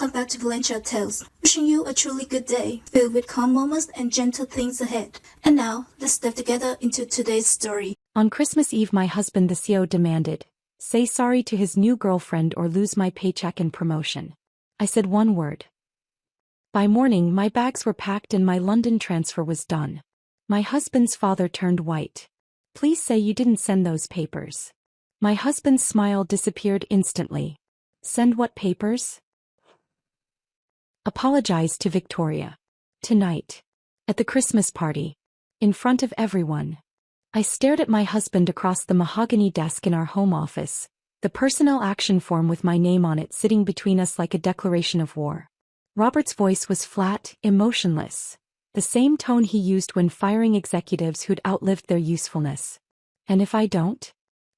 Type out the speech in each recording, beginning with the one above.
welcome back to Valentra Tales. Wishing you a truly good day, filled with calm moments and gentle things ahead. And now, let's step together into today's story. On Christmas Eve, my husband, the CEO, demanded, "Say sorry to his new girlfriend or lose my paycheck and promotion." I said one word. By morning, my bags were packed and my London transfer was done. My husband's father turned white. "Please say you didn't send those papers." My husband's smile disappeared instantly. "Send what papers?" "Apologize to Victoria. Tonight. At the Christmas party. In front of everyone." I stared at my husband across the mahogany desk in our home office, the personnel action form with my name on it sitting between us like a declaration of war. Robert's voice was flat, emotionless, the same tone he used when firing executives who'd outlived their usefulness. "And if I don't?"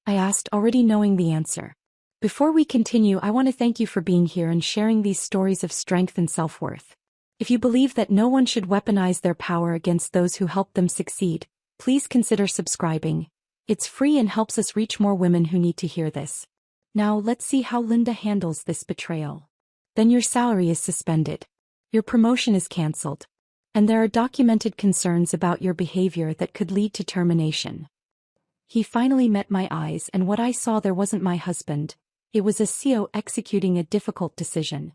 I asked, already knowing the answer. "Before we continue, I want to thank you for being here and sharing these stories of strength and self-worth. If you believe that no one should weaponize their power against those who help them succeed, please consider subscribing. It's free and helps us reach more women who need to hear this. Now let's see how Linda handles this betrayal. Then your salary is suspended. Your promotion is cancelled. And there are documented concerns about your behavior that could lead to termination." He finally met my eyes, and what I saw there wasn't my husband. It was a CEO executing a difficult decision.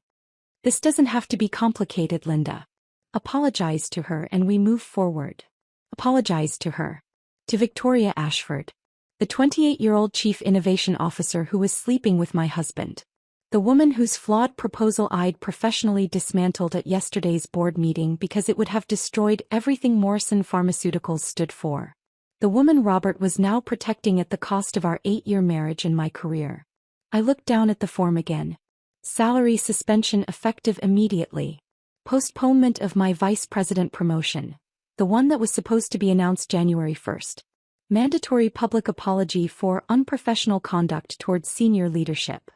"This doesn't have to be complicated, Linda. Apologize to her and we move forward." Apologize to her. To Victoria Ashford, the 28-year-old Chief Innovation Officer who was sleeping with my husband. The woman whose flawed proposal I'd professionally dismantled at yesterday's board meeting because it would have destroyed everything Morrison Pharmaceuticals stood for. The woman Robert was now protecting at the cost of our 8-year marriage and my career. I looked down at the form again. Salary suspension effective immediately. Postponement of my vice president promotion. The one that was supposed to be announced January 1st. Mandatory public apology for unprofessional conduct towards senior leadership.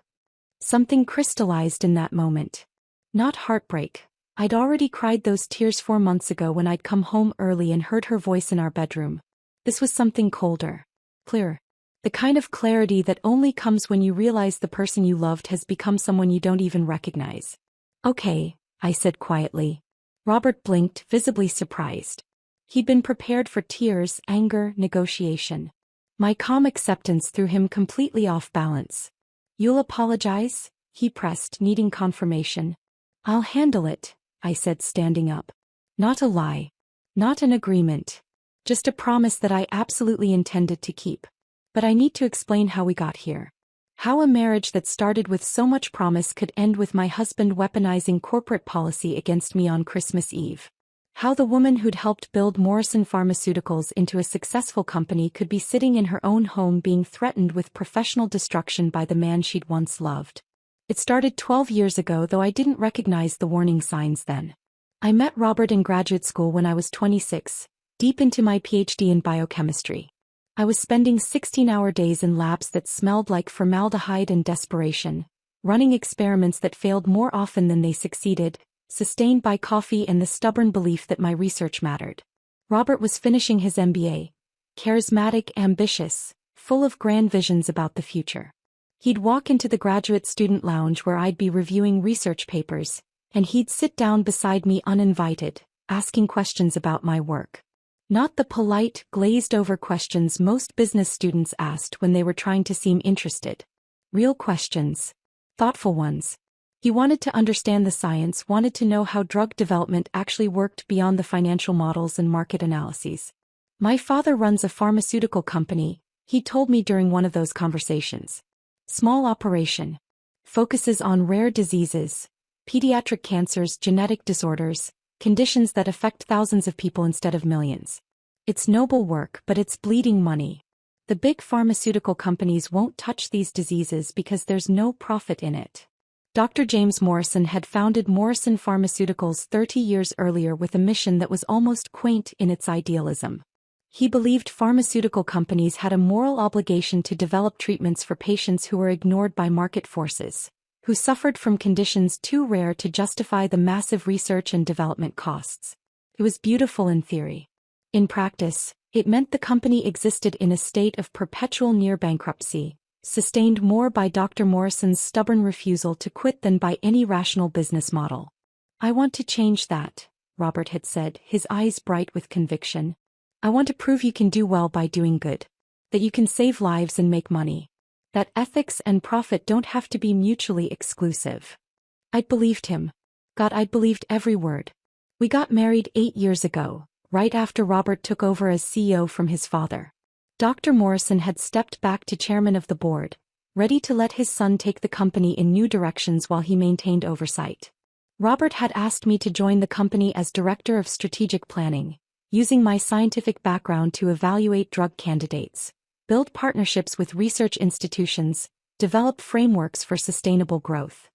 Something crystallized in that moment. Not heartbreak. I'd already cried those tears 4 months ago when I'd come home early and heard her voice in our bedroom. This was something colder. Clearer. The kind of clarity that only comes when you realize the person you loved has become someone you don't even recognize. "Okay," I said quietly. Robert blinked, visibly surprised. He'd been prepared for tears, anger, negotiation. My calm acceptance threw him completely off balance. "You'll apologize?" he pressed, needing confirmation. "I'll handle it," I said, standing up. Not a lie. Not an agreement. Just a promise that I absolutely intended to keep. But I need to explain how we got here. How a marriage that started with so much promise could end with my husband weaponizing corporate policy against me on Christmas Eve. How the woman who'd helped build Morrison Pharmaceuticals into a successful company could be sitting in her own home being threatened with professional destruction by the man she'd once loved. It started 12 years ago, though I didn't recognize the warning signs then. I met Robert in graduate school when I was 26, deep into my PhD in biochemistry. I was spending 16-hour days in labs that smelled like formaldehyde and desperation, running experiments that failed more often than they succeeded, sustained by coffee and the stubborn belief that my research mattered. Robert was finishing his MBA, charismatic, ambitious, full of grand visions about the future. He'd walk into the graduate student lounge where I'd be reviewing research papers, and he'd sit down beside me uninvited, asking questions about my work. Not the polite, glazed-over questions most business students asked when they were trying to seem interested. Real questions. Thoughtful ones. He wanted to understand the science, wanted to know how drug development actually worked beyond the financial models and market analyses. "My father runs a pharmaceutical company," he told me during one of those conversations. "Small operation. Focuses on rare diseases, pediatric cancers, genetic disorders, conditions that affect thousands of people instead of millions. It's noble work, but it's bleeding money. The big pharmaceutical companies won't touch these diseases because there's no profit in it." Dr. James Morrison had founded Morrison Pharmaceuticals 30 years earlier with a mission that was almost quaint in its idealism. He believed pharmaceutical companies had a moral obligation to develop treatments for patients who were ignored by market forces, who suffered from conditions too rare to justify the massive research and development costs. It was beautiful in theory. In practice, it meant the company existed in a state of perpetual near bankruptcy, sustained more by Dr. Morrison's stubborn refusal to quit than by any rational business model. "I want to change that," Robert had said, his eyes bright with conviction. "I want to prove you can do well by doing good. That you can save lives and make money. That ethics and profit don't have to be mutually exclusive." I'd believed him. God, I'd believed every word. We got married 8 years ago, right after Robert took over as CEO from his father. Dr. Morrison had stepped back to chairman of the board, ready to let his son take the company in new directions while he maintained oversight. Robert had asked me to join the company as director of strategic planning, using my scientific background to evaluate drug candidates, build partnerships with research institutions, develop frameworks for sustainable growth.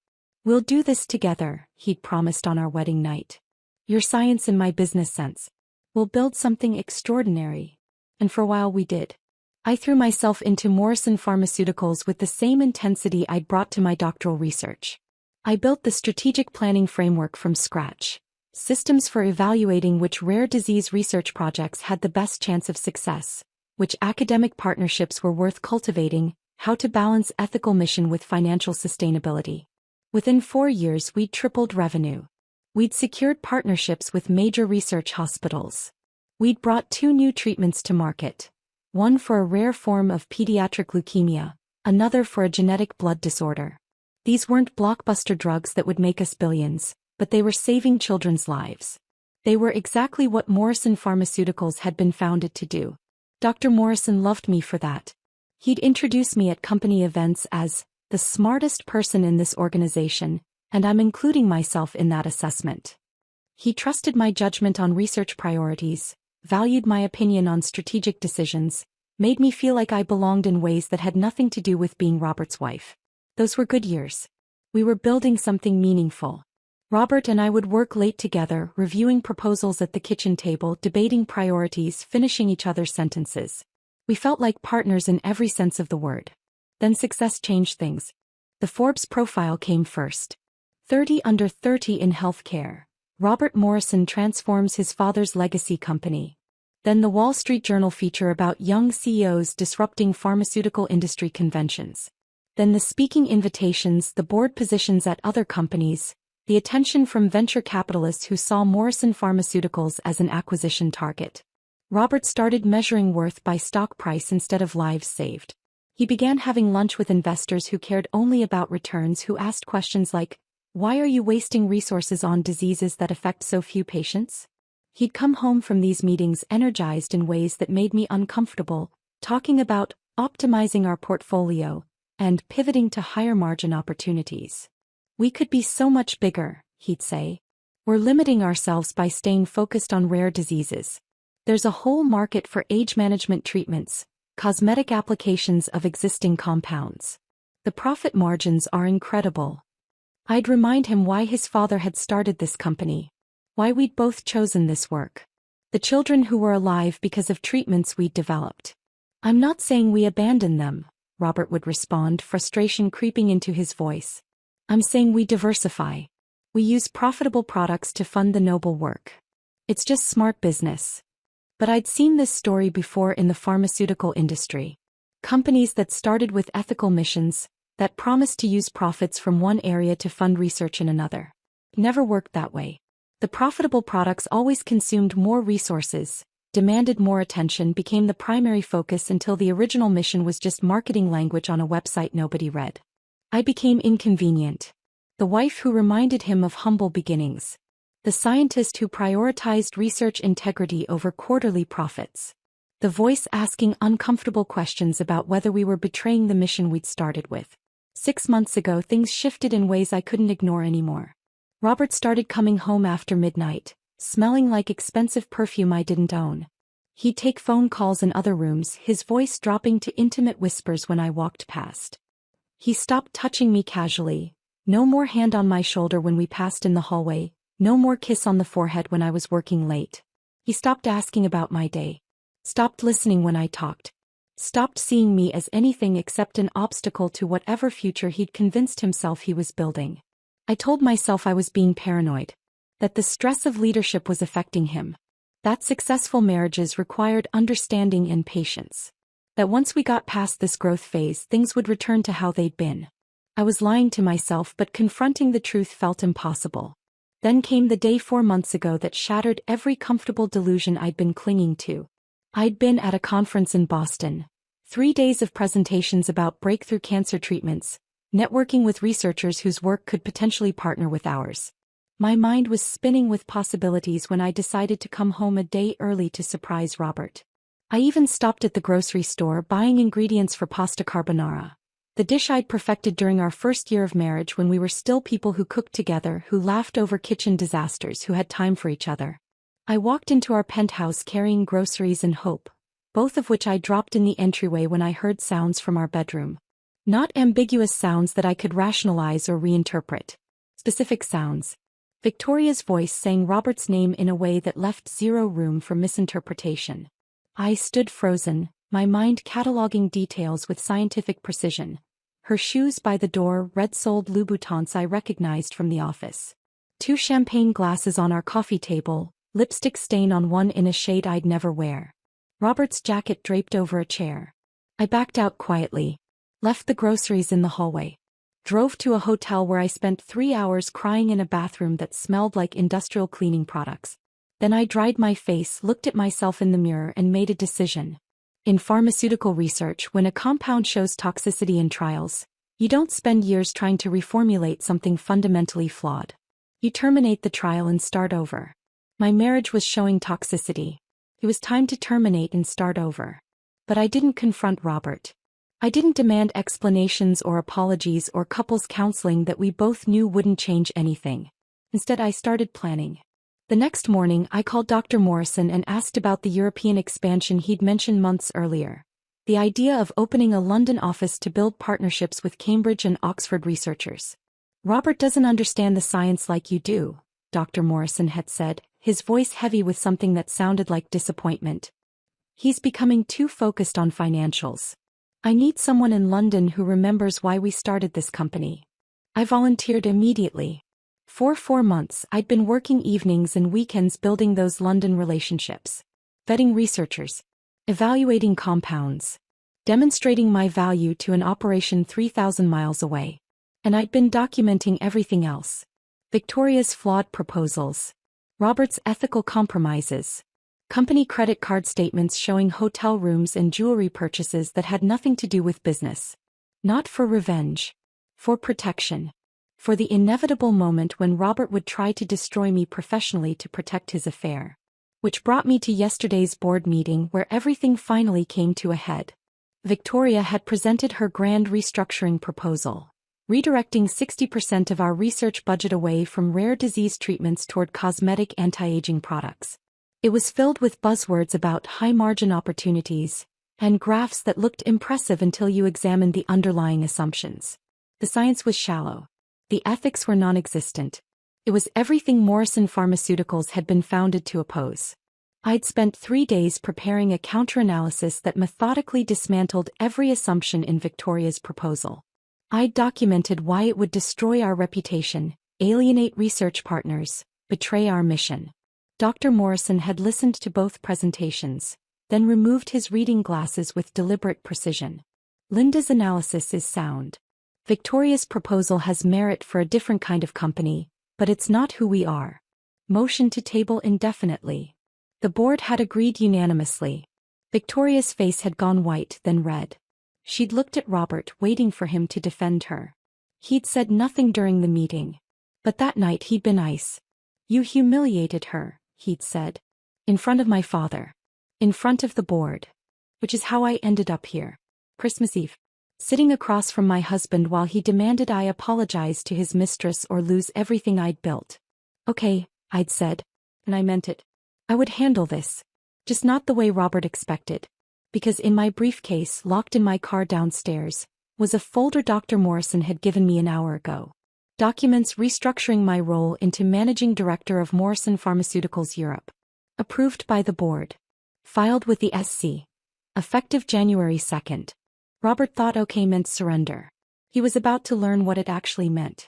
"We'll do this together," he'd promised on our wedding night. "Your science and my business sense. We'll build something extraordinary." And for a while we did. I threw myself into Morrison Pharmaceuticals with the same intensity I'd brought to my doctoral research. I built the strategic planning framework from scratch, systems for evaluating which rare disease research projects had the best chance of success, which academic partnerships were worth cultivating, how to balance ethical mission with financial sustainability. Within 4 years we'd tripled revenue. We'd secured partnerships with major research hospitals. We'd brought 2 new treatments to market, one for a rare form of pediatric leukemia, another for a genetic blood disorder. These weren't blockbuster drugs that would make us billions, but they were saving children's lives. They were exactly what Morrison Pharmaceuticals had been founded to do. Dr. Morrison loved me for that. He'd introduce me at company events as the smartest person in this organization, and I'm including myself in that assessment. He trusted my judgment on research priorities, valued my opinion on strategic decisions, made me feel like I belonged in ways that had nothing to do with being Robert's wife. Those were good years. We were building something meaningful. Robert and I would work late together, reviewing proposals at the kitchen table, debating priorities, finishing each other's sentences. We felt like partners in every sense of the word. Then success changed things. The Forbes profile came first. 30 under 30 in healthcare. Robert Morrison transforms his father's legacy company. Then the Wall Street Journal feature about young CEOs disrupting pharmaceutical industry conventions. Then the speaking invitations, the board positions at other companies, the attention from venture capitalists who saw Morrison Pharmaceuticals as an acquisition target. Robert started measuring worth by stock price instead of lives saved. He began having lunch with investors who cared only about returns, who asked questions like, "Why are you wasting resources on diseases that affect so few patients?" He'd come home from these meetings energized in ways that made me uncomfortable, talking about optimizing our portfolio and pivoting to higher margin opportunities. "We could be so much bigger," he'd say. "We're limiting ourselves by staying focused on rare diseases. There's a whole market for age management treatments, cosmetic applications of existing compounds. The profit margins are incredible." I'd remind him why his father had started this company, why we'd both chosen this work. The children who were alive because of treatments we'd developed. "I'm not saying we abandon them," Robert would respond, frustration creeping into his voice. "I'm saying we diversify. We use profitable products to fund the noble work. It's just smart business." But I'd seen this story before in the pharmaceutical industry. Companies that started with ethical missions, that promised to use profits from one area to fund research in another. Never worked that way. The profitable products always consumed more resources, demanded more attention, became the primary focus until the original mission was just marketing language on a website nobody read. I became inconvenient. The wife who reminded him of humble beginnings. The scientist who prioritized research integrity over quarterly profits. The voice asking uncomfortable questions about whether we were betraying the mission we'd started with. 6 months ago, things shifted in ways I couldn't ignore anymore. Robert started coming home after midnight, smelling like expensive perfume I didn't own. He'd take phone calls in other rooms, his voice dropping to intimate whispers when I walked past. He stopped touching me casually. No more hand on my shoulder when we passed in the hallway, no more kiss on the forehead when I was working late. He stopped asking about my day. Stopped listening when I talked. Stopped seeing me as anything except an obstacle to whatever future he'd convinced himself he was building. I told myself I was being paranoid. That the stress of leadership was affecting him. That successful marriages required understanding and patience. That once we got past this growth phase, things would return to how they'd been. I was lying to myself, but confronting the truth felt impossible. Then came the day 4 months ago that shattered every comfortable delusion I'd been clinging to. I'd been at a conference in Boston. 3 days of presentations about breakthrough cancer treatments, networking with researchers whose work could potentially partner with ours. My mind was spinning with possibilities when I decided to come home a day early to surprise Robert. I even stopped at the grocery store buying ingredients for pasta carbonara, the dish I'd perfected during our first year of marriage when we were still people who cooked together, who laughed over kitchen disasters, who had time for each other. I walked into our penthouse carrying groceries and hope, both of which I dropped in the entryway when I heard sounds from our bedroom. Not ambiguous sounds that I could rationalize or reinterpret. Specific sounds. Victoria's voice sang Robert's name in a way that left zero room for misinterpretation. I stood frozen, my mind cataloging details with scientific precision. Her shoes by the door, red-soled Louboutins I recognized from the office. 2 champagne glasses on our coffee table, lipstick stain on one in a shade I'd never wear. Robert's jacket draped over a chair. I backed out quietly. Left the groceries in the hallway. Drove to a hotel where I spent 3 hours crying in a bathroom that smelled like industrial cleaning products. Then I dried my face, looked at myself in the mirror, and made a decision. In pharmaceutical research, when a compound shows toxicity in trials, you don't spend years trying to reformulate something fundamentally flawed. You terminate the trial and start over. My marriage was showing toxicity. It was time to terminate and start over. But I didn't confront Robert. I didn't demand explanations or apologies or couples counseling that we both knew wouldn't change anything. Instead, I started planning. The next morning, I called Dr. Morrison and asked about the European expansion he'd mentioned months earlier. The idea of opening a London office to build partnerships with Cambridge and Oxford researchers. Robert doesn't understand the science like you do, Dr. Morrison had said, his voice heavy with something that sounded like disappointment. He's becoming too focused on financials. I need someone in London who remembers why we started this company. I volunteered immediately. For 4 months, I'd been working evenings and weekends building those London relationships. Vetting researchers. Evaluating compounds. Demonstrating my value to an operation 3,000 miles away. And I'd been documenting everything else. Victoria's flawed proposals. Robert's ethical compromises. Company credit card statements showing hotel rooms and jewelry purchases that had nothing to do with business. Not for revenge. For protection. For the inevitable moment when Robert would try to destroy me professionally to protect his affair. Which brought me to yesterday's board meeting where everything finally came to a head. Victoria had presented her grand restructuring proposal. Redirecting 60% of our research budget away from rare disease treatments toward cosmetic anti-aging products. It was filled with buzzwords about high-margin opportunities, and graphs that looked impressive until you examined the underlying assumptions. The science was shallow. The ethics were non-existent. It was everything Morrison Pharmaceuticals had been founded to oppose. I'd spent 3 days preparing a counter-analysis that methodically dismantled every assumption in Victoria's proposal. I'd documented why it would destroy our reputation, alienate research partners, betray our mission. Dr. Morrison had listened to both presentations, then removed his reading glasses with deliberate precision. Linda's analysis is sound. Victoria's proposal has merit for a different kind of company, but it's not who we are. Motion to table indefinitely. The board had agreed unanimously. Victoria's face had gone white, then red. She'd looked at Robert, waiting for him to defend her. He'd said nothing during the meeting. But that night he'd been ice. You humiliated her, he'd said. In front of my father. In front of the board. Which is how I ended up here. Christmas Eve. Sitting across from my husband while he demanded I apologize to his mistress or lose everything I'd built. Okay, I'd said. And I meant it. I would handle this. Just not the way Robert expected. Because in my briefcase, locked in my car downstairs, was a folder Dr. Morrison had given me an hour ago. Documents restructuring my role into Managing Director of Morrison Pharmaceuticals Europe. Approved by the board. Filed with the SC. Effective January 2nd. Robert thought okay meant surrender. He was about to learn what it actually meant.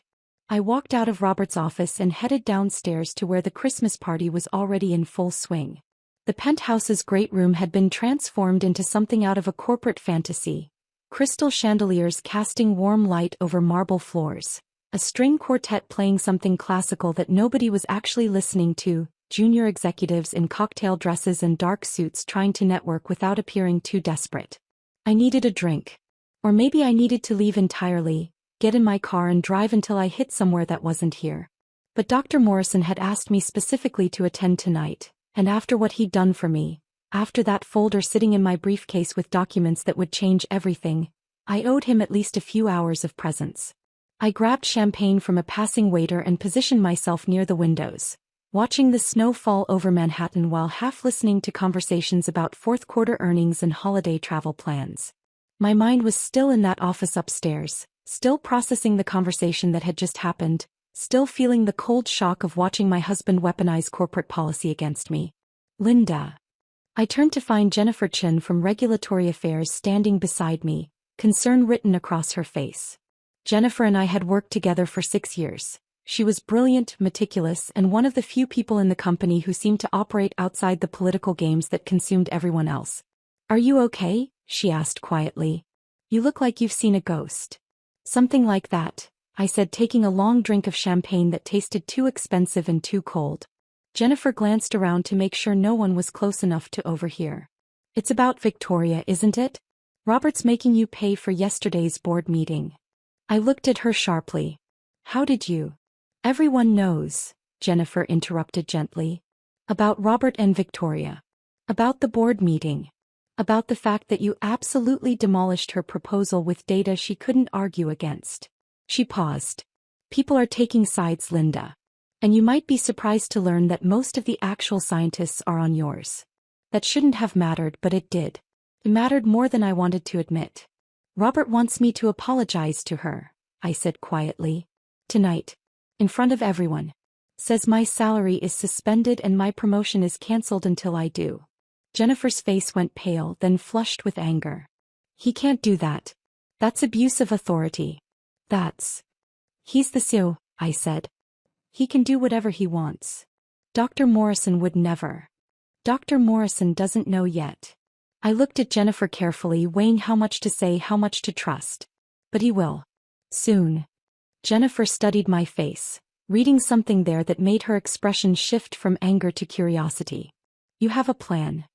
I walked out of Robert's office and headed downstairs to where the Christmas party was already in full swing. The penthouse's great room had been transformed into something out of a corporate fantasy. Crystal chandeliers casting warm light over marble floors. A string quartet playing something classical that nobody was actually listening to. Junior executives in cocktail dresses and dark suits trying to network without appearing too desperate. I needed a drink. Or maybe I needed to leave entirely, get in my car and drive until I hit somewhere that wasn't here. But Dr. Morrison had asked me specifically to attend tonight, and after what he'd done for me, after that folder sitting in my briefcase with documents that would change everything, I owed him at least a few hours of presence. I grabbed champagne from a passing waiter and positioned myself near the windows, watching the snow fall over Manhattan while half listening to conversations about fourth-quarter earnings and holiday travel plans. My mind was still in that office upstairs, still processing the conversation that had just happened, still feeling the cold shock of watching my husband weaponize corporate policy against me. Linda. I turned to find Jennifer Chin from Regulatory Affairs standing beside me, concern written across her face. Jennifer and I had worked together for 6 years. She was brilliant, meticulous, and one of the few people in the company who seemed to operate outside the political games that consumed everyone else. "Are you okay?" she asked quietly. "You look like you've seen a ghost." "Something like that," I said, taking a long drink of champagne that tasted too expensive and too cold. Jennifer glanced around to make sure no one was close enough to overhear. "It's about Victoria, isn't it? Robert's making you pay for yesterday's board meeting." I looked at her sharply. "How did you?" "Everyone knows," Jennifer interrupted gently. "About Robert and Victoria. About the board meeting. About the fact that you absolutely demolished her proposal with data she couldn't argue against." She paused. "People are taking sides, Linda. And you might be surprised to learn that most of the actual scientists are on yours. That shouldn't have mattered, but it did. It mattered more than I wanted to admit. Robert wants me to apologize to her," I said quietly. "Tonight. In front of everyone. Says my salary is suspended and my promotion is cancelled until I do." Jennifer's face went pale, then flushed with anger. "He can't do that. That's abuse of authority. He's the CEO," I said. "He can do whatever he wants. Dr. Morrison would never." "Dr. Morrison doesn't know yet." I looked at Jennifer carefully, weighing how much to say, how much to trust. "But he will. Soon." Jennifer studied my face, reading something there that made her expression shift from anger to curiosity. "You have a plan."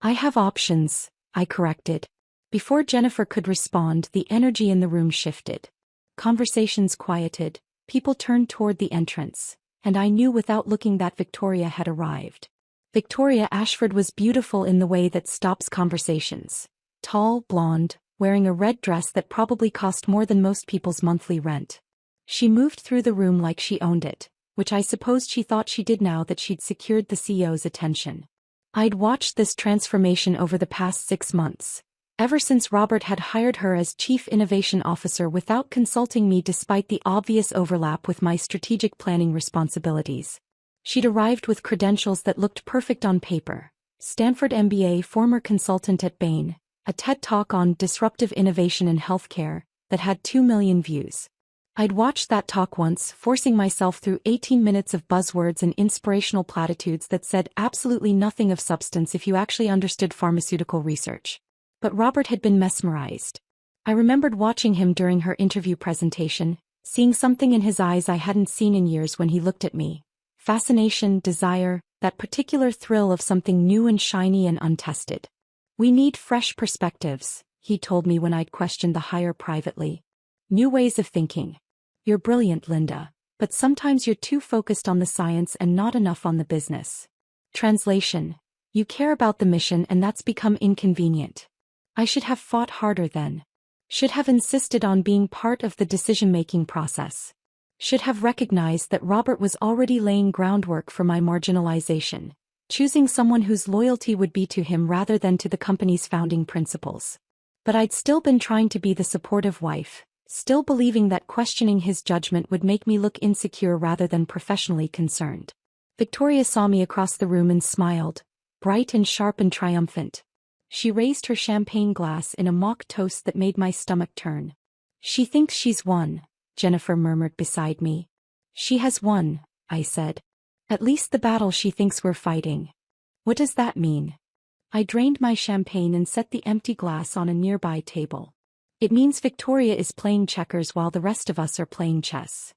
"I have options," I corrected. Before Jennifer could respond, the energy in the room shifted. Conversations quieted, people turned toward the entrance, and I knew without looking that Victoria had arrived. Victoria Ashford was beautiful in the way that stops conversations. Tall, blonde, wearing a red dress that probably cost more than most people's monthly rent. She moved through the room like she owned it, which I supposed she thought she did now that she'd secured the CEO's attention. I'd watched this transformation over the past 6 months, ever since Robert had hired her as Chief Innovation Officer without consulting me despite the obvious overlap with my strategic planning responsibilities. She'd arrived with credentials that looked perfect on paper. Stanford MBA, former consultant at Bain, a TED Talk on disruptive innovation in healthcare that had 2 million views. I'd watched that talk once, forcing myself through 18 minutes of buzzwords and inspirational platitudes that said absolutely nothing of substance if you actually understood pharmaceutical research. But Robert had been mesmerized. I remembered watching him during her interview presentation, seeing something in his eyes I hadn't seen in years when he looked at me. Fascination, desire, that particular thrill of something new and shiny and untested. "We need fresh perspectives," he told me when I'd questioned the hire privately. "New ways of thinking. You're brilliant, Linda, but sometimes you're too focused on the science and not enough on the business." Translation: you care about the mission and that's become inconvenient. I should have fought harder then. Should have insisted on being part of the decision-making process. Should have recognized that Robert was already laying groundwork for my marginalization, choosing someone whose loyalty would be to him rather than to the company's founding principles. But I'd still been trying to be the supportive wife, still believing that questioning his judgment would make me look insecure rather than professionally concerned. Victoria saw me across the room and smiled, bright and sharp and triumphant. She raised her champagne glass in a mock toast that made my stomach turn. "She thinks she's won," Jennifer murmured beside me. "She has won," I said. "At least the battle she thinks we're fighting." What does that mean? I drained my champagne and set the empty glass on a nearby table. It means Victoria is playing checkers while the rest of us are playing chess.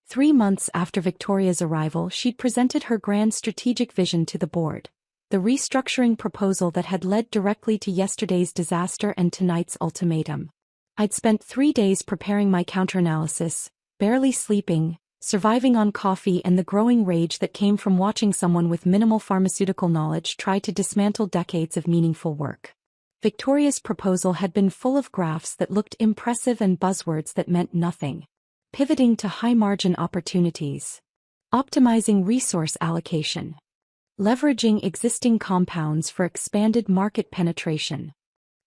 3 months after Victoria's arrival, she'd presented her grand strategic vision to the board. The restructuring proposal that had led directly to yesterday's disaster and tonight's ultimatum. I'd spent 3 days preparing my counteranalysis, barely sleeping, surviving on coffee and the growing rage that came from watching someone with minimal pharmaceutical knowledge try to dismantle decades of meaningful work. Victoria's proposal had been full of graphs that looked impressive and buzzwords that meant nothing. Pivoting to high-margin opportunities. Optimizing resource allocation. Leveraging existing compounds for expanded market penetration.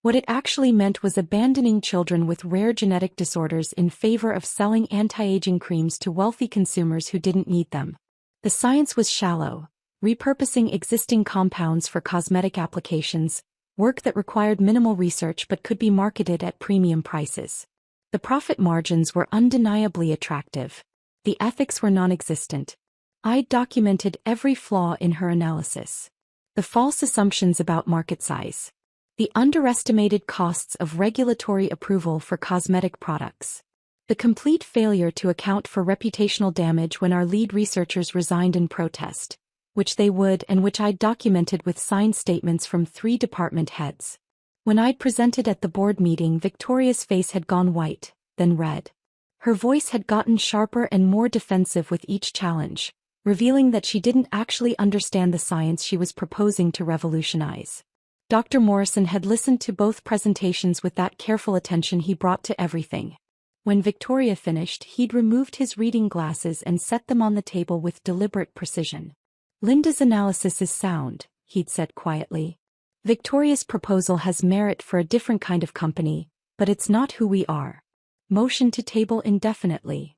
What it actually meant was abandoning children with rare genetic disorders in favor of selling anti-aging creams to wealthy consumers who didn't need them. The science was shallow, repurposing existing compounds for cosmetic applications, work that required minimal research but could be marketed at premium prices. The profit margins were undeniably attractive. The ethics were non-existent. I'd documented every flaw in her analysis. The false assumptions about market size. The underestimated costs of regulatory approval for cosmetic products. The complete failure to account for reputational damage when our lead researchers resigned in protest, which they would and which I'd documented with signed statements from 3 department heads. When I'd presented at the board meeting, Victoria's face had gone white, then red. Her voice had gotten sharper and more defensive with each challenge, revealing that she didn't actually understand the science she was proposing to revolutionize. Dr. Morrison had listened to both presentations with that careful attention he brought to everything. When Victoria finished, he'd removed his reading glasses and set them on the table with deliberate precision. Linda's analysis is sound, he'd said quietly. Victoria's proposal has merit for a different kind of company, but it's not who we are. Motion to table indefinitely.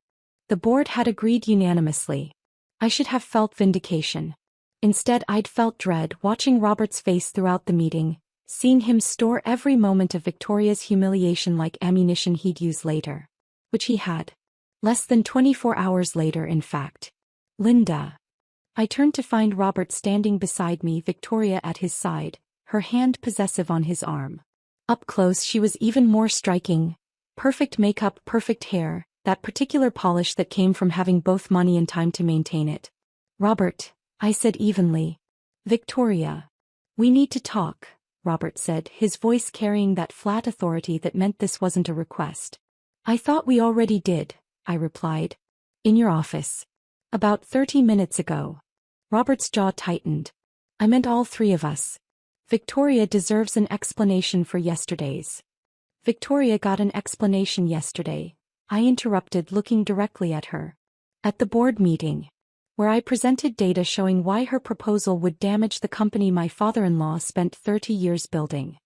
The board had agreed unanimously. I should have felt vindication. Instead, I'd felt dread watching Robert's face throughout the meeting, seeing him store every moment of Victoria's humiliation like ammunition he'd use later. Which he had. Less than 24 hours later, in fact. Linda. I turned to find Robert standing beside me, Victoria at his side, her hand possessive on his arm. Up close she was even more striking. Perfect makeup, perfect hair, that particular polish that came from having both money and time to maintain it. Robert, I said evenly. Victoria. We need to talk, Robert said, his voice carrying that flat authority that meant this wasn't a request. I thought we already did, I replied. In your office. About 30 minutes ago. Robert's jaw tightened. I meant all 3 of us. Victoria deserves an explanation for yesterday's. Victoria got an explanation yesterday, I interrupted, looking directly at her. At the board meeting. Where I presented data showing why her proposal would damage the company my father-in-law spent 30 years building.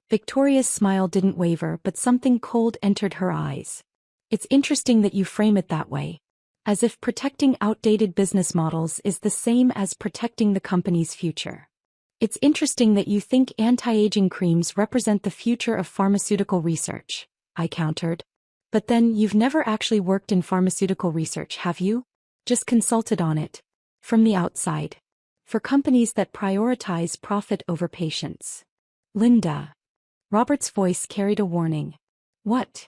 Victoria's smile didn't waver, but something cold entered her eyes. It's interesting that you frame it that way. As if protecting outdated business models is the same as protecting the company's future. It's interesting that you think anti-aging creams represent the future of pharmaceutical research, I countered. But then you've never actually worked in pharmaceutical research, have you? Just consulted on it. From the outside. For companies that prioritize profit over patients. Linda. Robert's voice carried a warning. What?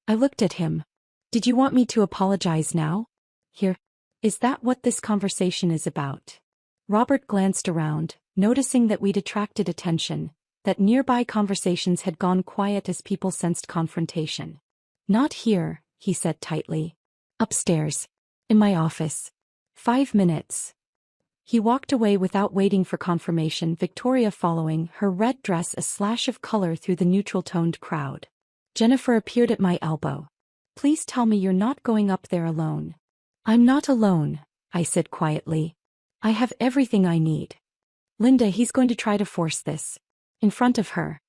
I looked at him. Did you want me to apologize now? Here. Is that what this conversation is about? Robert glanced around, noticing that we'd attracted attention, that nearby conversations had gone quiet as people sensed confrontation. Not here, he said tightly. Upstairs. In my office. 5 minutes. He walked away without waiting for confirmation, Victoria following, her red dress a slash of color through the neutral-toned crowd. Jennifer appeared at my elbow. Please tell me you're not going up there alone. I'm not alone, I said quietly. I have everything I need. Linda, he's going to try to force this. In front of her.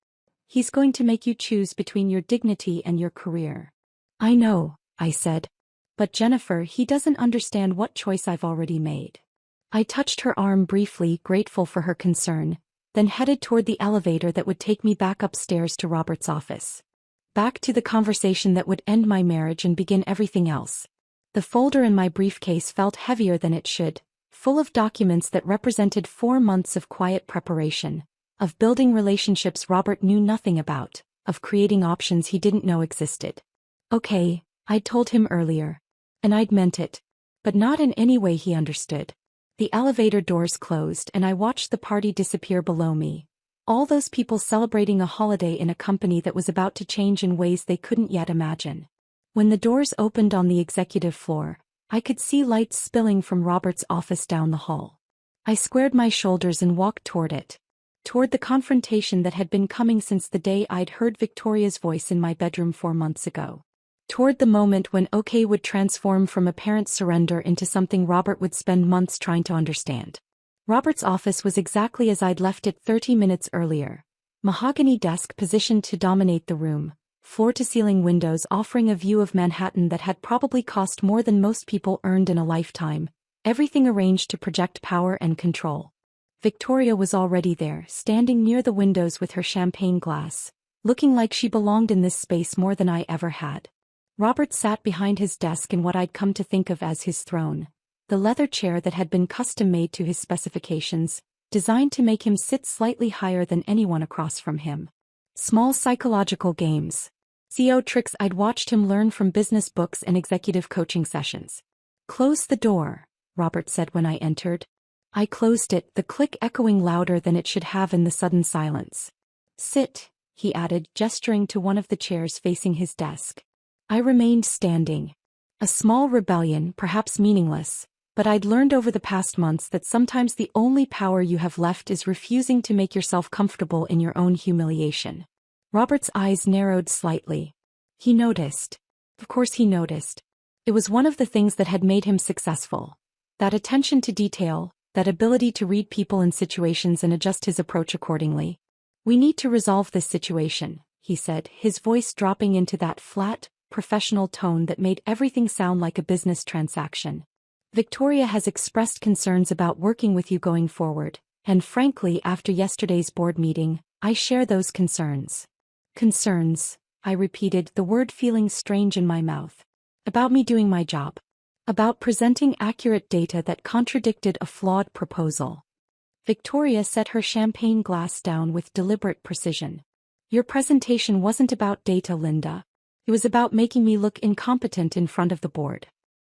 He's going to make you choose between your dignity and your career. I know, I said. But Jennifer, he doesn't understand what choice I've already made. I touched her arm briefly, grateful for her concern, then headed toward the elevator that would take me back upstairs to Robert's office. Back to the conversation that would end my marriage and begin everything else. The folder in my briefcase felt heavier than it should, full of documents that represented 4 months of quiet preparation, of building relationships Robert knew nothing about, of creating options he didn't know existed. Okay, I'd told him earlier. And I'd meant it. But not in any way he understood. The elevator doors closed and I watched the party disappear below me. All those people celebrating a holiday in a company that was about to change in ways they couldn't yet imagine. When the doors opened on the executive floor, I could see lights spilling from Robert's office down the hall. I squared my shoulders and walked toward it. Toward the confrontation that had been coming since the day I'd heard Victoria's voice in my bedroom 4 months ago. Toward the moment when OK would transform from apparent surrender into something Robert would spend months trying to understand. Robert's office was exactly as I'd left it 30 minutes earlier. Mahogany desk positioned to dominate the room, floor-to-ceiling windows offering a view of Manhattan that had probably cost more than most people earned in a lifetime, everything arranged to project power and control. Victoria was already there, standing near the windows with her champagne glass, looking like she belonged in this space more than I ever had. Robert sat behind his desk in what I'd come to think of as his throne, the leather chair that had been custom-made to his specifications, designed to make him sit slightly higher than anyone across from him. Small psychological games. CEO tricks I'd watched him learn from business books and executive coaching sessions. "Close the door," Robert said when I entered. I closed it, the click echoing louder than it should have in the sudden silence. "Sit," he added, gesturing to one of the chairs facing his desk. I remained standing. A small rebellion, perhaps meaningless, but I'd learned over the past months that sometimes the only power you have left is refusing to make yourself comfortable in your own humiliation. Robert's eyes narrowed slightly. He noticed. Of course he noticed. It was one of the things that had made him successful. That attention to detail, that ability to read people and situations and adjust his approach accordingly. "We need to resolve this situation," he said, his voice dropping into that flat, professional tone that made everything sound like a business transaction. "Victoria has expressed concerns about working with you going forward, and frankly, after yesterday's board meeting, I share those concerns." "Concerns," I repeated, the word feeling strange in my mouth. "About me doing my job. About presenting accurate data that contradicted a flawed proposal." Victoria set her champagne glass down with deliberate precision. "Your presentation wasn't about data, Linda. It was about making me look incompetent in front of the board.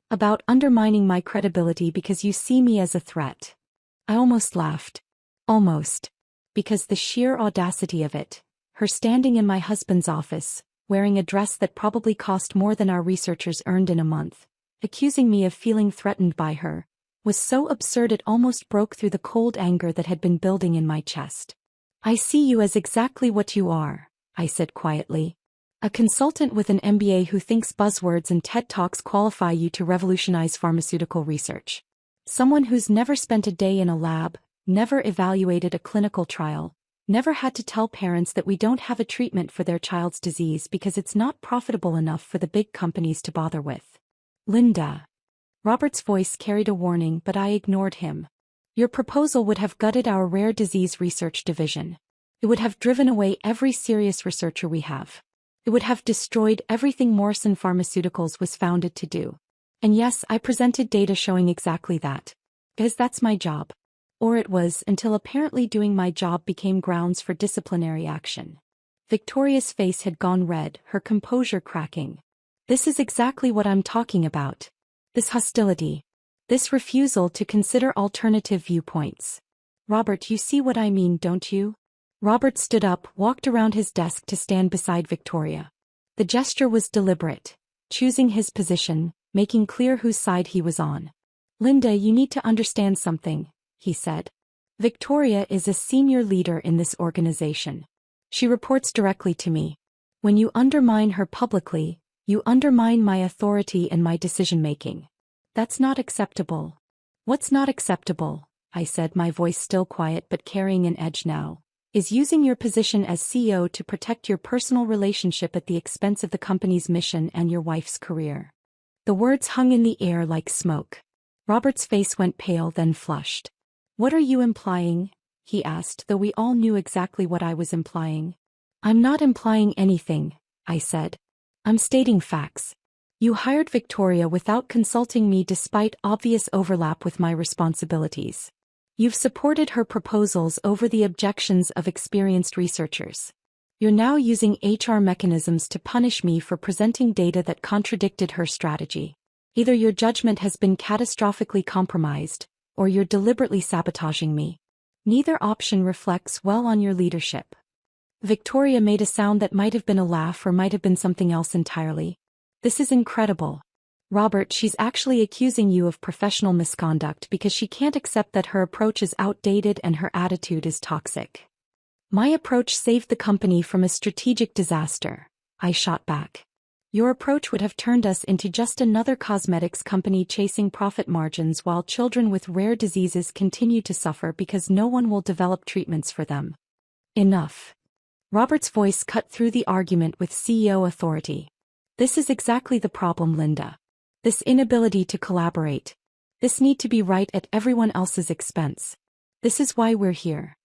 About undermining my credibility because you see me as a threat." I almost laughed. Almost. Because the sheer audacity of it, her standing in my husband's office, wearing a dress that probably cost more than our researchers earned in a month, accusing me of feeling threatened by her, was so absurd it almost broke through the cold anger that had been building in my chest. "I see you as exactly what you are," I said quietly. "A consultant with an MBA who thinks buzzwords and TED Talks qualify you to revolutionize pharmaceutical research. Someone who's never spent a day in a lab, never evaluated a clinical trial, never had to tell parents that we don't have a treatment for their child's disease because it's not profitable enough for the big companies to bother with." "Linda." Robert's voice carried a warning, but I ignored him. "Your proposal would have gutted our rare disease research division. It would have driven away every serious researcher we have. It would have destroyed everything Morrison Pharmaceuticals was founded to do. And yes, I presented data showing exactly that. Because that's my job. Or it was, until apparently doing my job became grounds for disciplinary action." Victoria's face had gone red, her composure cracking. "This is exactly what I'm talking about. This hostility. This refusal to consider alternative viewpoints. Robert, you see what I mean, don't you?" Robert stood up, walked around his desk to stand beside Victoria. The gesture was deliberate, choosing his position, making clear whose side he was on. "Linda, you need to understand something," he said. "Victoria is a senior leader in this organization. She reports directly to me. When you undermine her publicly, you undermine my authority and my decision-making. That's not acceptable." "What's not acceptable?" I said, my voice still quiet but carrying an edge now. "Is using your position as CEO to protect your personal relationship at the expense of the company's mission and your wife's career." The words hung in the air like smoke. Robert's face went pale, then flushed. "What are you implying?" he asked, though we all knew exactly what I was implying. "I'm not implying anything," I said. "I'm stating facts. You hired Victoria without consulting me despite obvious overlap with my responsibilities. You've supported her proposals over the objections of experienced researchers. You're now using HR mechanisms to punish me for presenting data that contradicted her strategy. Either your judgment has been catastrophically compromised, or you're deliberately sabotaging me. Neither option reflects well on your leadership. Victoria made a sound that might have been a laugh or might have been something else entirely. This is incredible. Robert, she's actually accusing you of professional misconduct because she can't accept that her approach is outdated and her attitude is toxic. My approach saved the company from a strategic disaster, I shot back. Your approach would have turned us into just another cosmetics company chasing profit margins while children with rare diseases continue to suffer because no one will develop treatments for them. Enough. Robert's voice cut through the argument with CEO authority. This is exactly the problem, Linda. This inability to collaborate. This need to be right at everyone else's expense. This is why we're here.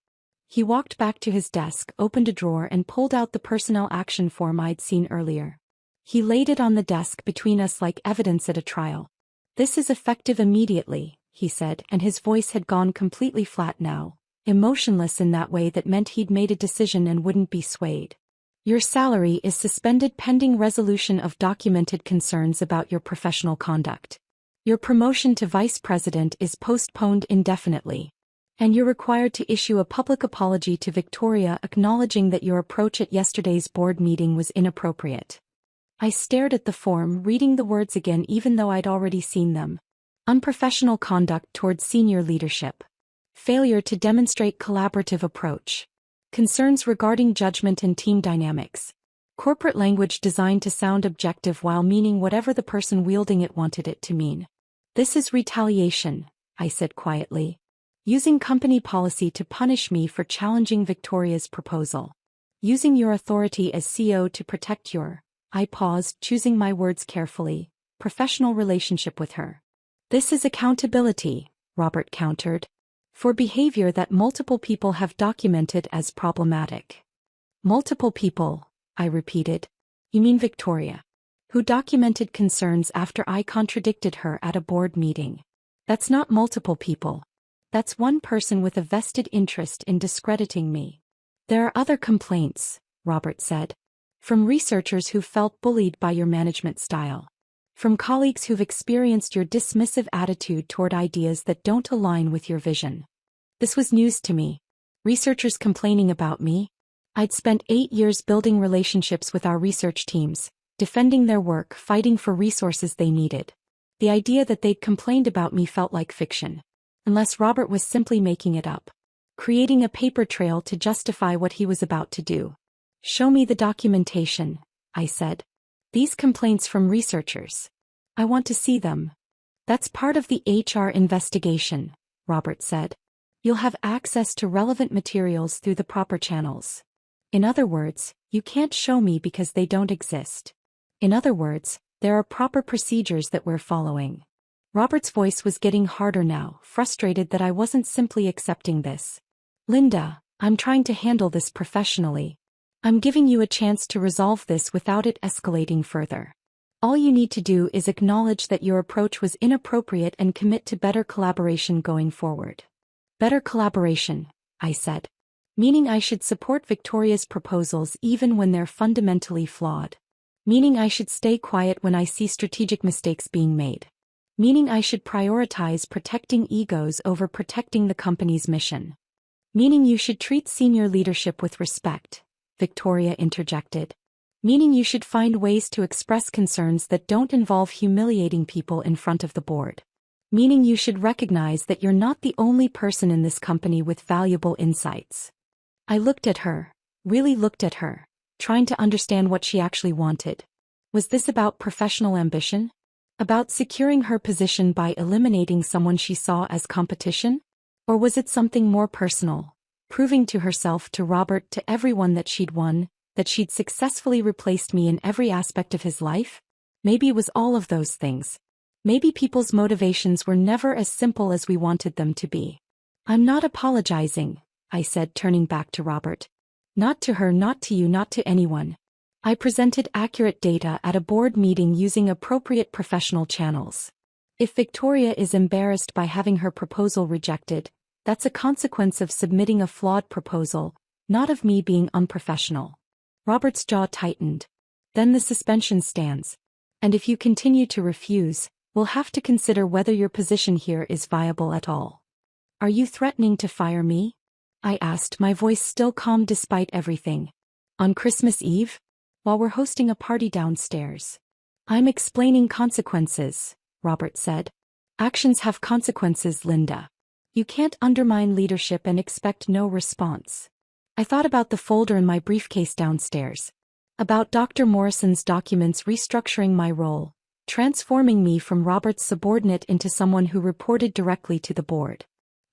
He walked back to his desk, opened a drawer and pulled out the personnel action form I'd seen earlier. He laid it on the desk between us like evidence at a trial. This is effective immediately, he said, and his voice had gone completely flat now, emotionless in that way that meant he'd made a decision and wouldn't be swayed. Your salary is suspended pending resolution of documented concerns about your professional conduct. Your promotion to vice president is postponed indefinitely. And you're required to issue a public apology to Victoria acknowledging that your approach at yesterday's board meeting was inappropriate. I stared at the form, reading the words again even though I'd already seen them. Unprofessional conduct towards senior leadership. Failure to demonstrate collaborative approach. Concerns regarding judgment and team dynamics. Corporate language designed to sound objective while meaning whatever the person wielding it wanted it to mean. This is retaliation, I said quietly. Using company policy to punish me for challenging Victoria's proposal. Using your authority as CEO to protect your, I paused, choosing my words carefully, professional relationship with her. This is accountability, Robert countered. For behavior that multiple people have documented as problematic. Multiple people, I repeated. You mean Victoria? Who documented concerns after I contradicted her at a board meeting. That's not multiple people. That's one person with a vested interest in discrediting me. There are other complaints, Robert said. From researchers who felt bullied by your management style. From colleagues who've experienced your dismissive attitude toward ideas that don't align with your vision. This was news to me. Researchers complaining about me. I'd spent 8 years building relationships with our research teams, defending their work, fighting for resources they needed. The idea that they'd complained about me felt like fiction. Unless Robert was simply making it up. Creating a paper trail to justify what he was about to do. Show me the documentation, I said. These complaints from researchers. I want to see them. That's part of the HR investigation, Robert said. You'll have access to relevant materials through the proper channels. In other words, you can't show me because they don't exist. In other words, there are proper procedures that we're following. Robert's voice was getting harder now, frustrated that I wasn't simply accepting this. Linda, I'm trying to handle this professionally. I'm giving you a chance to resolve this without it escalating further. All you need to do is acknowledge that your approach was inappropriate and commit to better collaboration going forward. Better collaboration, I said. Meaning I should support Victoria's proposals even when they're fundamentally flawed. Meaning I should stay quiet when I see strategic mistakes being made. Meaning I should prioritize protecting egos over protecting the company's mission. Meaning you should treat senior leadership with respect, Victoria interjected. Meaning you should find ways to express concerns that don't involve humiliating people in front of the board. Meaning you should recognize that you're not the only person in this company with valuable insights. I looked at her, really looked at her, trying to understand what she actually wanted. Was this about professional ambition? About securing her position by eliminating someone she saw as competition? Or was it something more personal, proving to herself, to Robert, to everyone that she'd won, that she'd successfully replaced me in every aspect of his life? Maybe it was all of those things. Maybe people's motivations were never as simple as we wanted them to be. I'm not apologizing, I said, turning back to Robert. Not to her, not to you, not to anyone. I presented accurate data at a board meeting using appropriate professional channels. If Victoria is embarrassed by having her proposal rejected, that's a consequence of submitting a flawed proposal, not of me being unprofessional. Robert's jaw tightened. Then the suspension stands. And if you continue to refuse, we'll have to consider whether your position here is viable at all. Are you threatening to fire me? I asked, my voice still calm despite everything. On Christmas Eve? While we're hosting a party downstairs. I'm explaining consequences, Robert said. Actions have consequences, Linda. You can't undermine leadership and expect no response. I thought about the folder in my briefcase downstairs. About Dr. Morrison's documents restructuring my role, transforming me from Robert's subordinate into someone who reported directly to the board.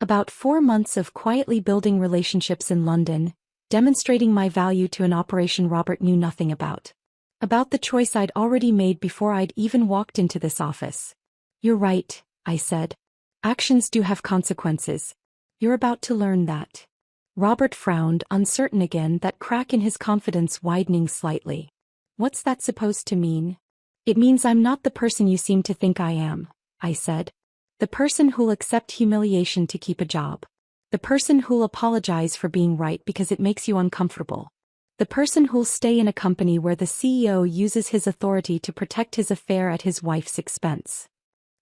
About 4 months of quietly building relationships in London, demonstrating my value to an operation Robert knew nothing about. About the choice I'd already made before I'd even walked into this office. You're right, I said. Actions do have consequences. You're about to learn that. Robert frowned, uncertain again, that crack in his confidence widening slightly. What's that supposed to mean? It means I'm not the person you seem to think I am, I said. The person who'll accept humiliation to keep a job. The person who'll apologize for being right because it makes you uncomfortable. The person who'll stay in a company where the CEO uses his authority to protect his affair at his wife's expense.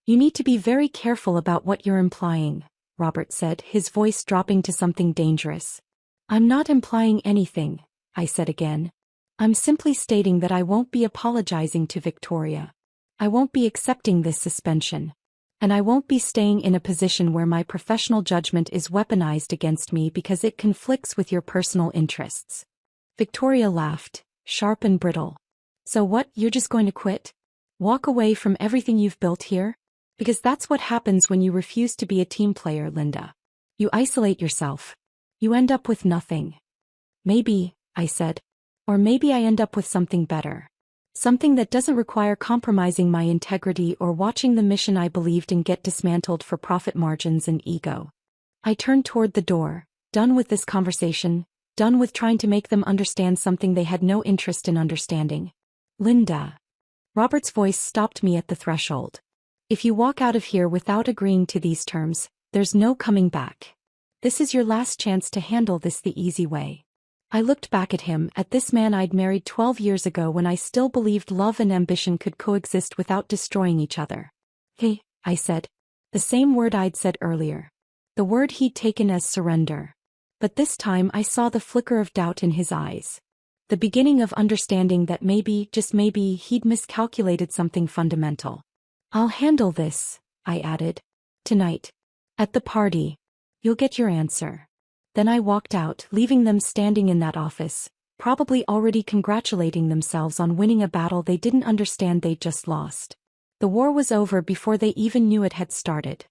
You need to be very careful about what you're implying, Robert said, his voice dropping to something dangerous. I'm not implying anything, I said again. I'm simply stating that I won't be apologizing to Victoria. I won't be accepting this suspension. And I won't be staying in a position where my professional judgment is weaponized against me because it conflicts with your personal interests. Victoria laughed, sharp and brittle. So what, you're just going to quit? Walk away from everything you've built here? Because that's what happens when you refuse to be a team player, Linda. You isolate yourself. You end up with nothing. Maybe, I said. Or maybe I end up with something better. Something that doesn't require compromising my integrity or watching the mission I believed in get dismantled for profit margins and ego. I turned toward the door, done with this conversation, done with trying to make them understand something they had no interest in understanding. Linda. Robert's voice stopped me at the threshold. If you walk out of here without agreeing to these terms, there's no coming back. This is your last chance to handle this the easy way. I looked back at him, at this man I'd married 12 years ago when I still believed love and ambition could coexist without destroying each other. Hey, I said. The same word I'd said earlier. The word he'd taken as surrender. But this time I saw the flicker of doubt in his eyes. The beginning of understanding that maybe, just maybe, he'd miscalculated something fundamental. I'll handle this, I added. Tonight. At the party. You'll get your answer. Then I walked out, leaving them standing in that office, probably already congratulating themselves on winning a battle they didn't understand they'd just lost. The war was over before they even knew it had started.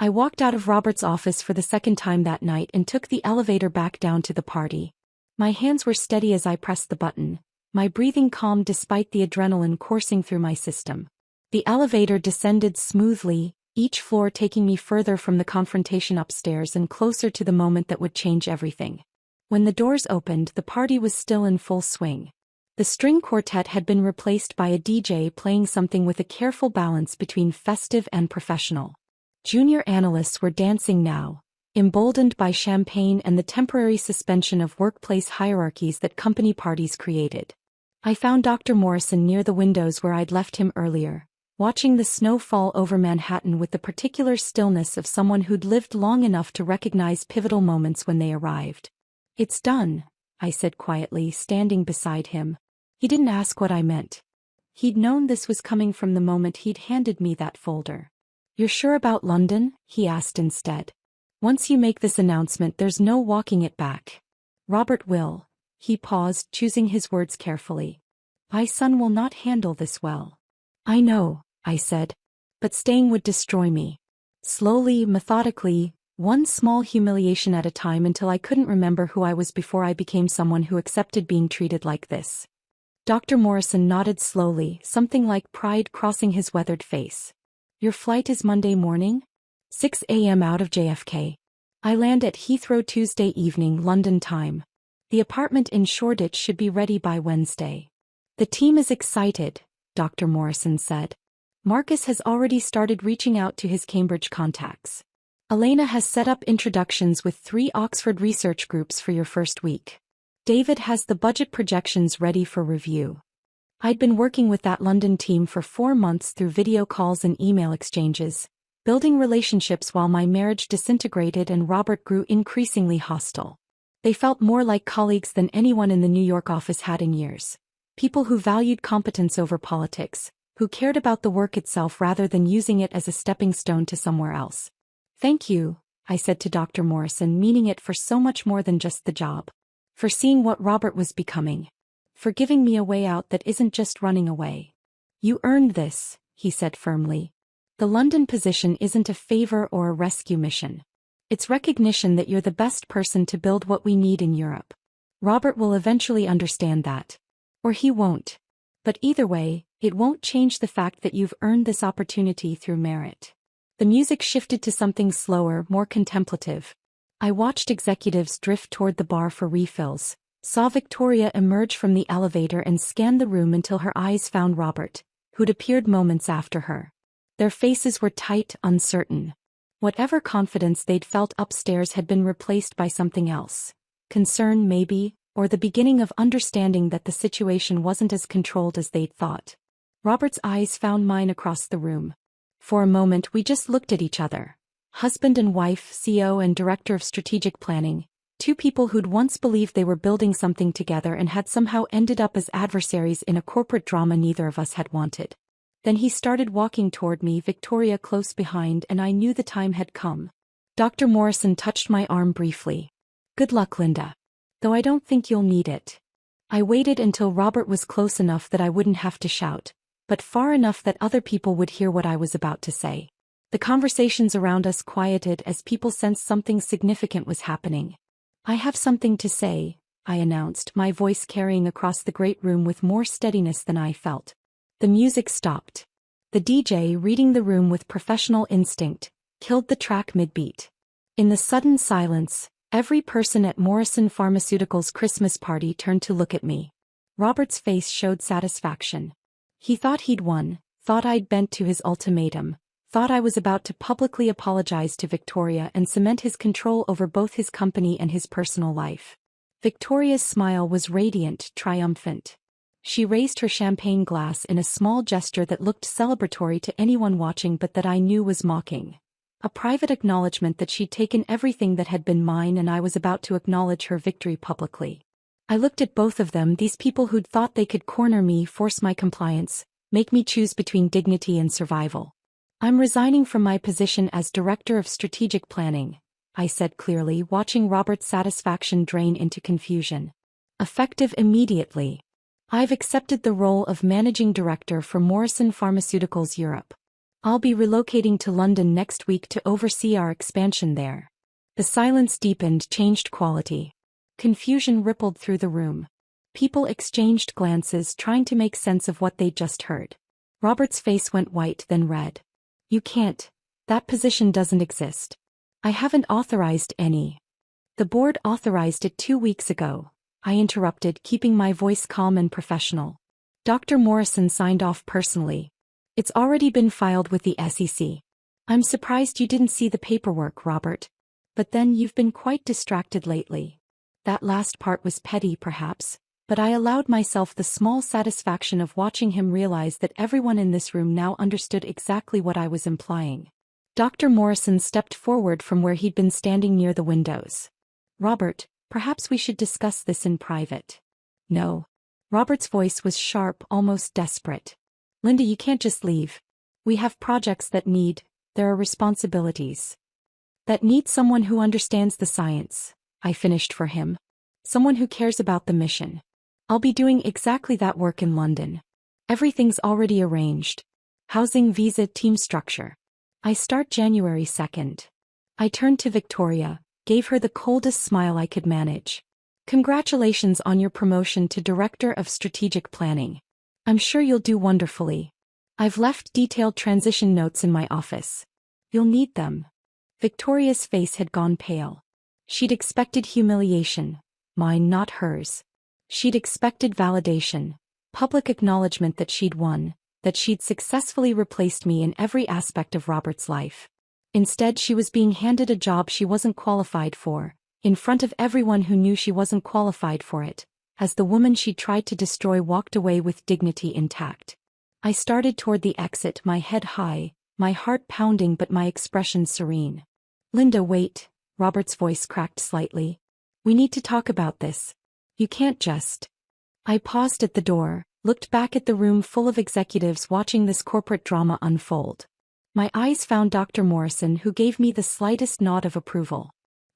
I walked out of Robert's office for the second time that night and took the elevator back down to the party. My hands were steady as I pressed the button, my breathing calm despite the adrenaline coursing through my system. The elevator descended smoothly, each floor taking me further from the confrontation upstairs and closer to the moment that would change everything. When the doors opened, the party was still in full swing. The string quartet had been replaced by a DJ playing something with a careful balance between festive and professional. Junior analysts were dancing now, emboldened by champagne and the temporary suspension of workplace hierarchies that company parties created. I found Dr. Morrison near the windows where I'd left him earlier, watching the snow fall over Manhattan with the particular stillness of someone who'd lived long enough to recognize pivotal moments when they arrived. It's done, I said quietly, standing beside him. He didn't ask what I meant. He'd known this was coming from the moment he'd handed me that folder. You're sure about London? He asked instead. Once you make this announcement, there's no walking it back. Robert will. He paused, choosing his words carefully. My son will not handle this well. I know, I said. But staying would destroy me. Slowly, methodically, one small humiliation at a time until I couldn't remember who I was before I became someone who accepted being treated like this. Dr. Morrison nodded slowly, something like pride crossing his weathered face. Your flight is Monday morning? 6 a.m. out of JFK. I land at Heathrow Tuesday evening, London time. The apartment in Shoreditch should be ready by Wednesday. The team is excited, Dr. Morrison said. Marcus has already started reaching out to his Cambridge contacts. Elena has set up introductions with 3 Oxford research groups for your first week. David has the budget projections ready for review. I'd been working with that London team for 4 months through video calls and email exchanges, building relationships while my marriage disintegrated and Robert grew increasingly hostile. They felt more like colleagues than anyone in the New York office had in years. People who valued competence over politics, who cared about the work itself rather than using it as a stepping stone to somewhere else. Thank you, I said to Dr. Morrison, meaning it for so much more than just the job. For seeing what Robert was becoming. For giving me a way out that isn't just running away. You earned this, he said firmly. The London position isn't a favor or a rescue mission. It's recognition that you're the best person to build what we need in Europe. Robert will eventually understand that. Or he won't. But either way, it won't change the fact that you've earned this opportunity through merit. The music shifted to something slower, more contemplative. I watched executives drift toward the bar for refills, saw Victoria emerge from the elevator and scan the room until her eyes found Robert, who'd appeared moments after her. Their faces were tight, uncertain. Whatever confidence they'd felt upstairs had been replaced by something else. Concern, maybe, or the beginning of understanding that the situation wasn't as controlled as they'd thought. Robert's eyes found mine across the room. For a moment we just looked at each other. Husband and wife, CEO and Director of Strategic Planning, 2 people who'd once believed they were building something together and had somehow ended up as adversaries in a corporate drama neither of us had wanted. Then he started walking toward me, Victoria close behind, and I knew the time had come. Dr. Morrison touched my arm briefly. Good luck, Linda. Though I don't think you'll need it. I waited until Robert was close enough that I wouldn't have to shout, but far enough that other people would hear what I was about to say. The conversations around us quieted as people sensed something significant was happening. I have something to say, I announced, my voice carrying across the great room with more steadiness than I felt. The music stopped. The DJ, reading the room with professional instinct, killed the track mid-beat. In the sudden silence, every person at Morrison Pharmaceuticals' Christmas party turned to look at me. Robert's face showed satisfaction. He thought he'd won, thought I'd bent to his ultimatum, thought I was about to publicly apologize to Victoria and cement his control over both his company and his personal life. Victoria's smile was radiant, triumphant. She raised her champagne glass in a small gesture that looked celebratory to anyone watching but that I knew was mocking. A private acknowledgement that she'd taken everything that had been mine and I was about to acknowledge her victory publicly. I looked at both of them, these people who'd thought they could corner me, force my compliance, make me choose between dignity and survival. I'm resigning from my position as Director of Strategic Planning, I said clearly, watching Robert's satisfaction drain into confusion. Effective immediately. I've accepted the role of Managing Director for Morrison Pharmaceuticals Europe. I'll be relocating to London next week to oversee our expansion there. The silence deepened, changed quality. Confusion rippled through the room. People exchanged glances, trying to make sense of what they'd just heard. Robert's face went white, then red. You can't. That position doesn't exist. I haven't authorized any. The board authorized it 2 weeks ago, I interrupted, keeping my voice calm and professional. Dr. Morrison signed off personally. It's already been filed with the SEC. I'm surprised you didn't see the paperwork, Robert. But then you've been quite distracted lately. That last part was petty, perhaps, but I allowed myself the small satisfaction of watching him realize that everyone in this room now understood exactly what I was implying. Dr. Morrison stepped forward from where he'd been standing near the windows. Robert, perhaps we should discuss this in private. No. Robert's voice was sharp, almost desperate. Linda, you can't just leave. We have projects that there are responsibilities. That need someone who understands the science, I finished for him. Someone who cares about the mission. I'll be doing exactly that work in London. Everything's already arranged. Housing, visa, team structure. I start January 2nd. I turned to Victoria, gave her the coldest smile I could manage. Congratulations on your promotion to Director of Strategic Planning. I'm sure you'll do wonderfully. I've left detailed transition notes in my office. You'll need them. Victoria's face had gone pale. She'd expected humiliation, mine not hers. She'd expected validation, Public acknowledgement that she'd won, that she'd successfully replaced me in every aspect of Robert's life. Instead, she was being handed a job she wasn't qualified for, in front of everyone who knew she wasn't qualified for it, as the woman she tried to destroy walked away with dignity intact. I started toward the exit, my head high, my heart pounding but my expression serene. "Linda, wait," Robert's voice cracked slightly. "We need to talk about this. You can't just..." I paused at the door, looked back at the room full of executives watching this corporate drama unfold. My eyes found Dr. Morrison, who gave me the slightest nod of approval.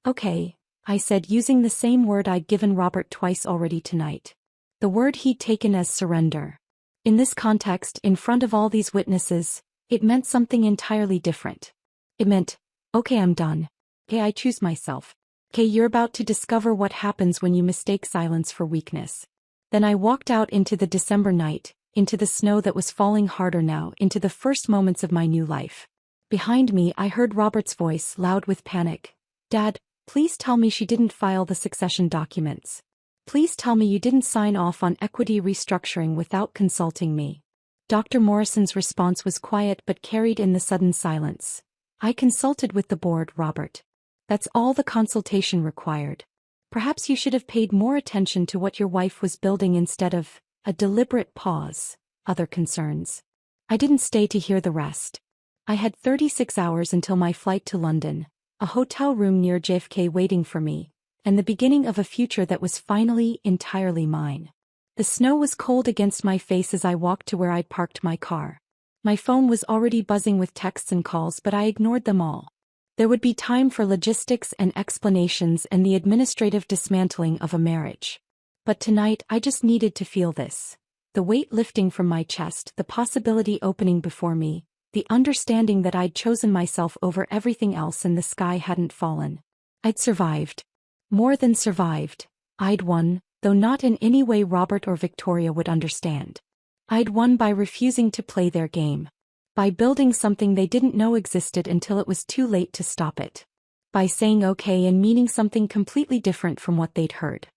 "Okay," I said, using the same word I'd given Robert twice already tonight. The word he'd taken as surrender. In this context, in front of all these witnesses, it meant something entirely different. It meant, "Okay, I'm done. Okay, I choose myself. Okay, you're about to discover what happens when you mistake silence for weakness." Then I walked out into the December night, into the snow that was falling harder now, into the first moments of my new life. Behind me, I heard Robert's voice, loud with panic. "Dad, please tell me she didn't file the succession documents. Please tell me you didn't sign off on equity restructuring without consulting me." Dr. Morrison's response was quiet but carried in the sudden silence. "I consulted with the board, Robert. That's all the consultation required. Perhaps you should have paid more attention to what your wife was building instead of..." A deliberate pause. "Other concerns." I didn't stay to hear the rest. I had 36 hours until my flight to London, a hotel room near JFK waiting for me, and the beginning of a future that was finally entirely mine. The snow was cold against my face as I walked to where I'd parked my car. My phone was already buzzing with texts and calls, but I ignored them all. There would be time for logistics and explanations and the administrative dismantling of a marriage. But tonight I just needed to feel this. The weight lifting from my chest, the possibility opening before me, the understanding that I'd chosen myself over everything else and the sky hadn't fallen. I'd survived. More than survived. I'd won, though not in any way Robert or Victoria would understand. I'd won by refusing to play their game. By building something they didn't know existed until it was too late to stop it. By saying okay and meaning something completely different from what they'd heard.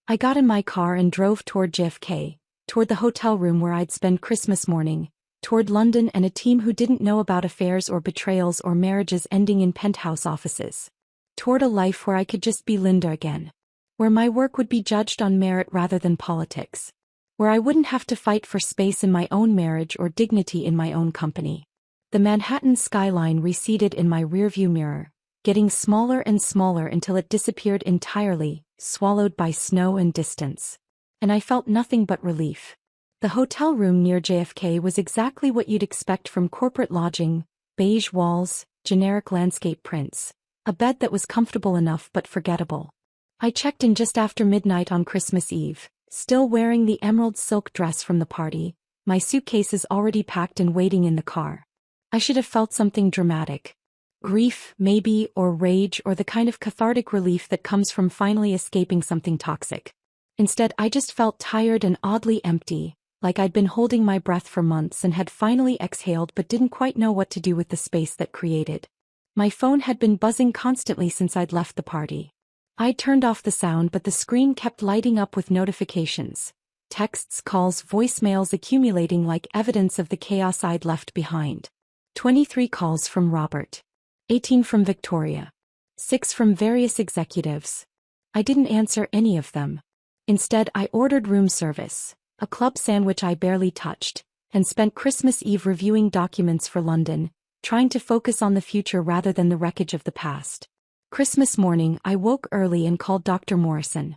I got in my car and drove toward JFK, toward the hotel room where I'd spend Christmas morning, toward London and a team who didn't know about affairs or betrayals or marriages ending in penthouse offices. Toward a life where I could just be Linda again. Where my work would be judged on merit rather than politics. Where I wouldn't have to fight for space in my own marriage or dignity in my own company. The Manhattan skyline receded in my rearview mirror, getting smaller and smaller until it disappeared entirely, swallowed by snow and distance. And I felt nothing but relief. The hotel room near JFK was exactly what you'd expect from corporate lodging: beige walls, generic landscape prints, a bed that was comfortable enough but forgettable. I checked in just after midnight on Christmas Eve, still wearing the emerald silk dress from the party, my suitcases already packed and waiting in the car. I should have felt something dramatic. Grief, maybe, or rage, or the kind of cathartic relief that comes from finally escaping something toxic. Instead, I just felt tired and oddly empty, like I'd been holding my breath for months and had finally exhaled but didn't quite know what to do with the space that created. My phone had been buzzing constantly since I'd left the party. I'd turned off the sound, but the screen kept lighting up with notifications. Texts, calls, voicemails accumulating like evidence of the chaos I'd left behind. 23 calls from Robert. 18 from Victoria. 6 from various executives. I didn't answer any of them. Instead, I ordered room service, a club sandwich I barely touched, and spent Christmas Eve reviewing documents for London, trying to focus on the future rather than the wreckage of the past. Christmas morning, I woke early and called Dr. Morrison.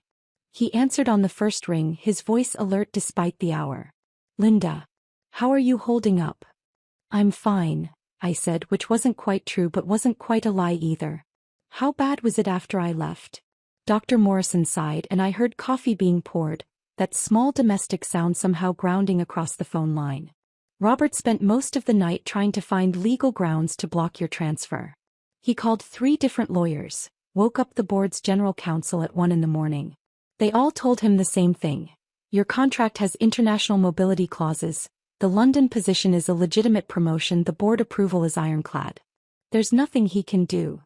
He answered on the first ring, his voice alert despite the hour. "Linda, how are you holding up?" "I'm fine," I said, which wasn't quite true but wasn't quite a lie either. "How bad was it after I left?" Dr. Morrison sighed and I heard coffee being poured, that small domestic sound somehow grounding across the phone line. "Robert spent most of the night trying to find legal grounds to block your transfer. He called 3 different lawyers, woke up the board's general counsel at 1 in the morning. They all told him the same thing. Your contract has international mobility clauses, the London position is a legitimate promotion, the board approval is ironclad. There's nothing he can do.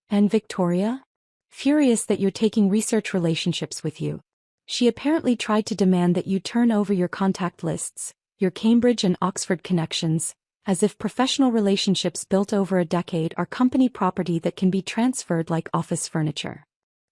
And Victoria? Furious that you're taking research relationships with you. She apparently tried to demand that you turn over your contact lists, your Cambridge and Oxford connections, as if professional relationships built over a decade are company property that can be transferred like office furniture.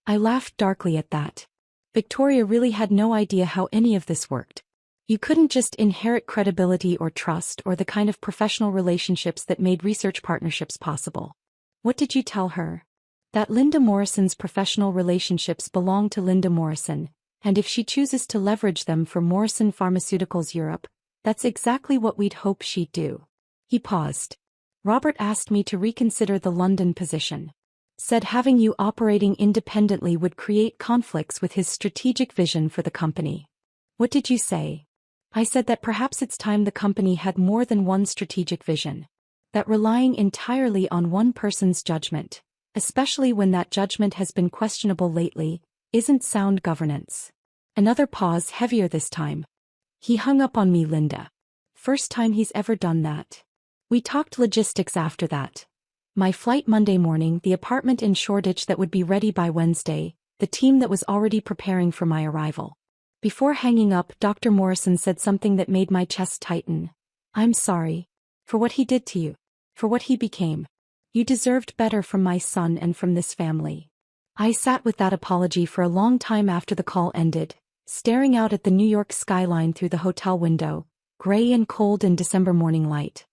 I laughed darkly at that. Victoria really had no idea how any of this worked. You couldn't just inherit credibility or trust or the kind of professional relationships that made research partnerships possible. What did you tell her? That Linda Morrison's professional relationships belong to Linda Morrison, and if she chooses to leverage them for Morrison Pharmaceuticals Europe, that's exactly what we'd hope she'd do. He paused. Robert asked me to reconsider the London position. Said having you operating independently would create conflicts with his strategic vision for the company. What did you say? I said that perhaps it's time the company had more than one strategic vision. That relying entirely on one person's judgment, especially when that judgment has been questionable lately, isn't sound governance. Another pause, heavier this time. He hung up on me, Linda. First time he's ever done that. We talked logistics after that. My flight Monday morning, the apartment in Shoreditch that would be ready by Wednesday, the team that was already preparing for my arrival. Before hanging up, Dr. Morrison said something that made my chest tighten. I'm sorry. For what he did to you. For what he became. You deserved better from my son and from this family. I sat with that apology for a long time after the call ended, staring out at the New York skyline through the hotel window, gray and cold in December morning light.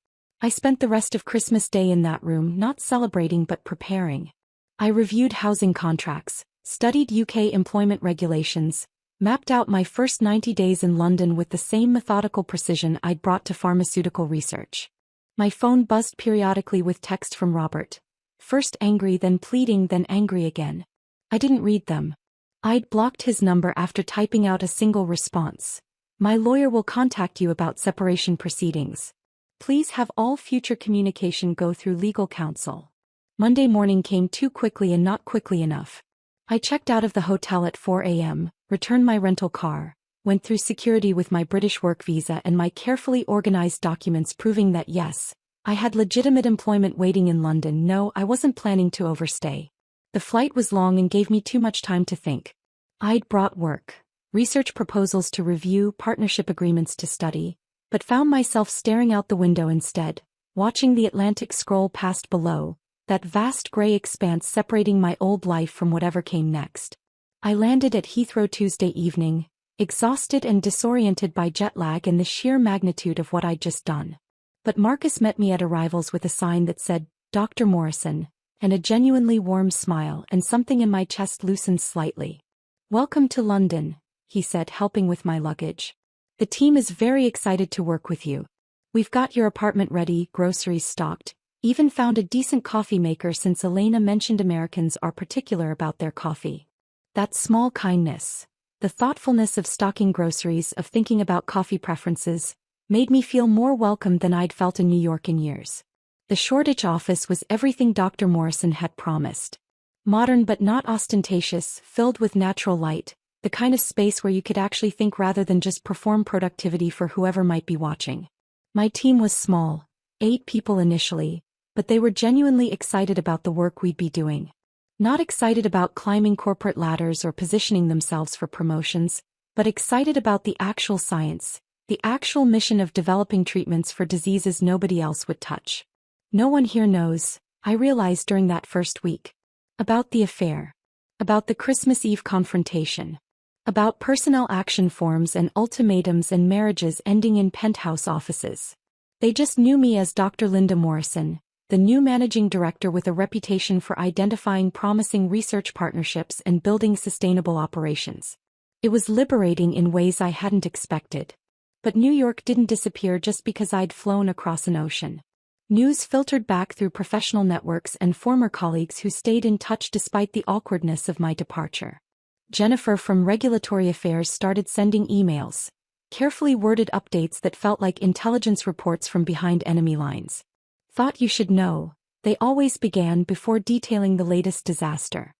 I spent the rest of Christmas Day in that room, not celebrating but preparing. I reviewed housing contracts, studied UK employment regulations, mapped out my first 90 days in London with the same methodical precision I'd brought to pharmaceutical research. My phone buzzed periodically with text from Robert. First angry, then pleading, then angry again. I didn't read them. I'd blocked his number after typing out a single response. My lawyer will contact you about separation proceedings. Please have all future communication go through legal counsel. Monday morning came too quickly and not quickly enough. I checked out of the hotel at 4 a.m., returned my rental car, went through security with my British work visa and my carefully organized documents proving that yes, I had legitimate employment waiting in London. No, I wasn't planning to overstay. The flight was long and gave me too much time to think. I'd brought work, research proposals to review, partnership agreements to study, but found myself staring out the window instead, watching the Atlantic scroll past below, that vast gray expanse separating my old life from whatever came next. I landed at Heathrow Tuesday evening, exhausted and disoriented by jet lag and the sheer magnitude of what I'd just done. But Marcus met me at arrivals with a sign that said, Dr. Morrison, and a genuinely warm smile, and something in my chest loosened slightly. Welcome to London, he said, helping with my luggage. The team is very excited to work with you. We've got your apartment ready, groceries stocked, even found a decent coffee maker since Elena mentioned Americans are particular about their coffee. That small kindness, the thoughtfulness of stocking groceries, of thinking about coffee preferences, made me feel more welcome than I'd felt in New York in years. The Shoreditch office was everything Dr. Morrison had promised. Modern but not ostentatious, filled with natural light, the kind of space where you could actually think rather than just perform productivity for whoever might be watching. My team was small, 8 people initially, but they were genuinely excited about the work we'd be doing. Not excited about climbing corporate ladders or positioning themselves for promotions, but excited about the actual science, the actual mission of developing treatments for diseases nobody else would touch. No one here knows, I realized during that first week. About the affair. About the Christmas Eve confrontation. About personnel action forms and ultimatums and marriages ending in penthouse offices. They just knew me as Dr. Linda Morrison, the new managing director with a reputation for identifying promising research partnerships and building sustainable operations. It was liberating in ways I hadn't expected. But New York didn't disappear just because I'd flown across an ocean. News filtered back through professional networks and former colleagues who stayed in touch despite the awkwardness of my departure. Jennifer from Regulatory Affairs started sending emails, carefully worded updates that felt like intelligence reports from behind enemy lines. Thought you should know, they always began before detailing the latest disaster.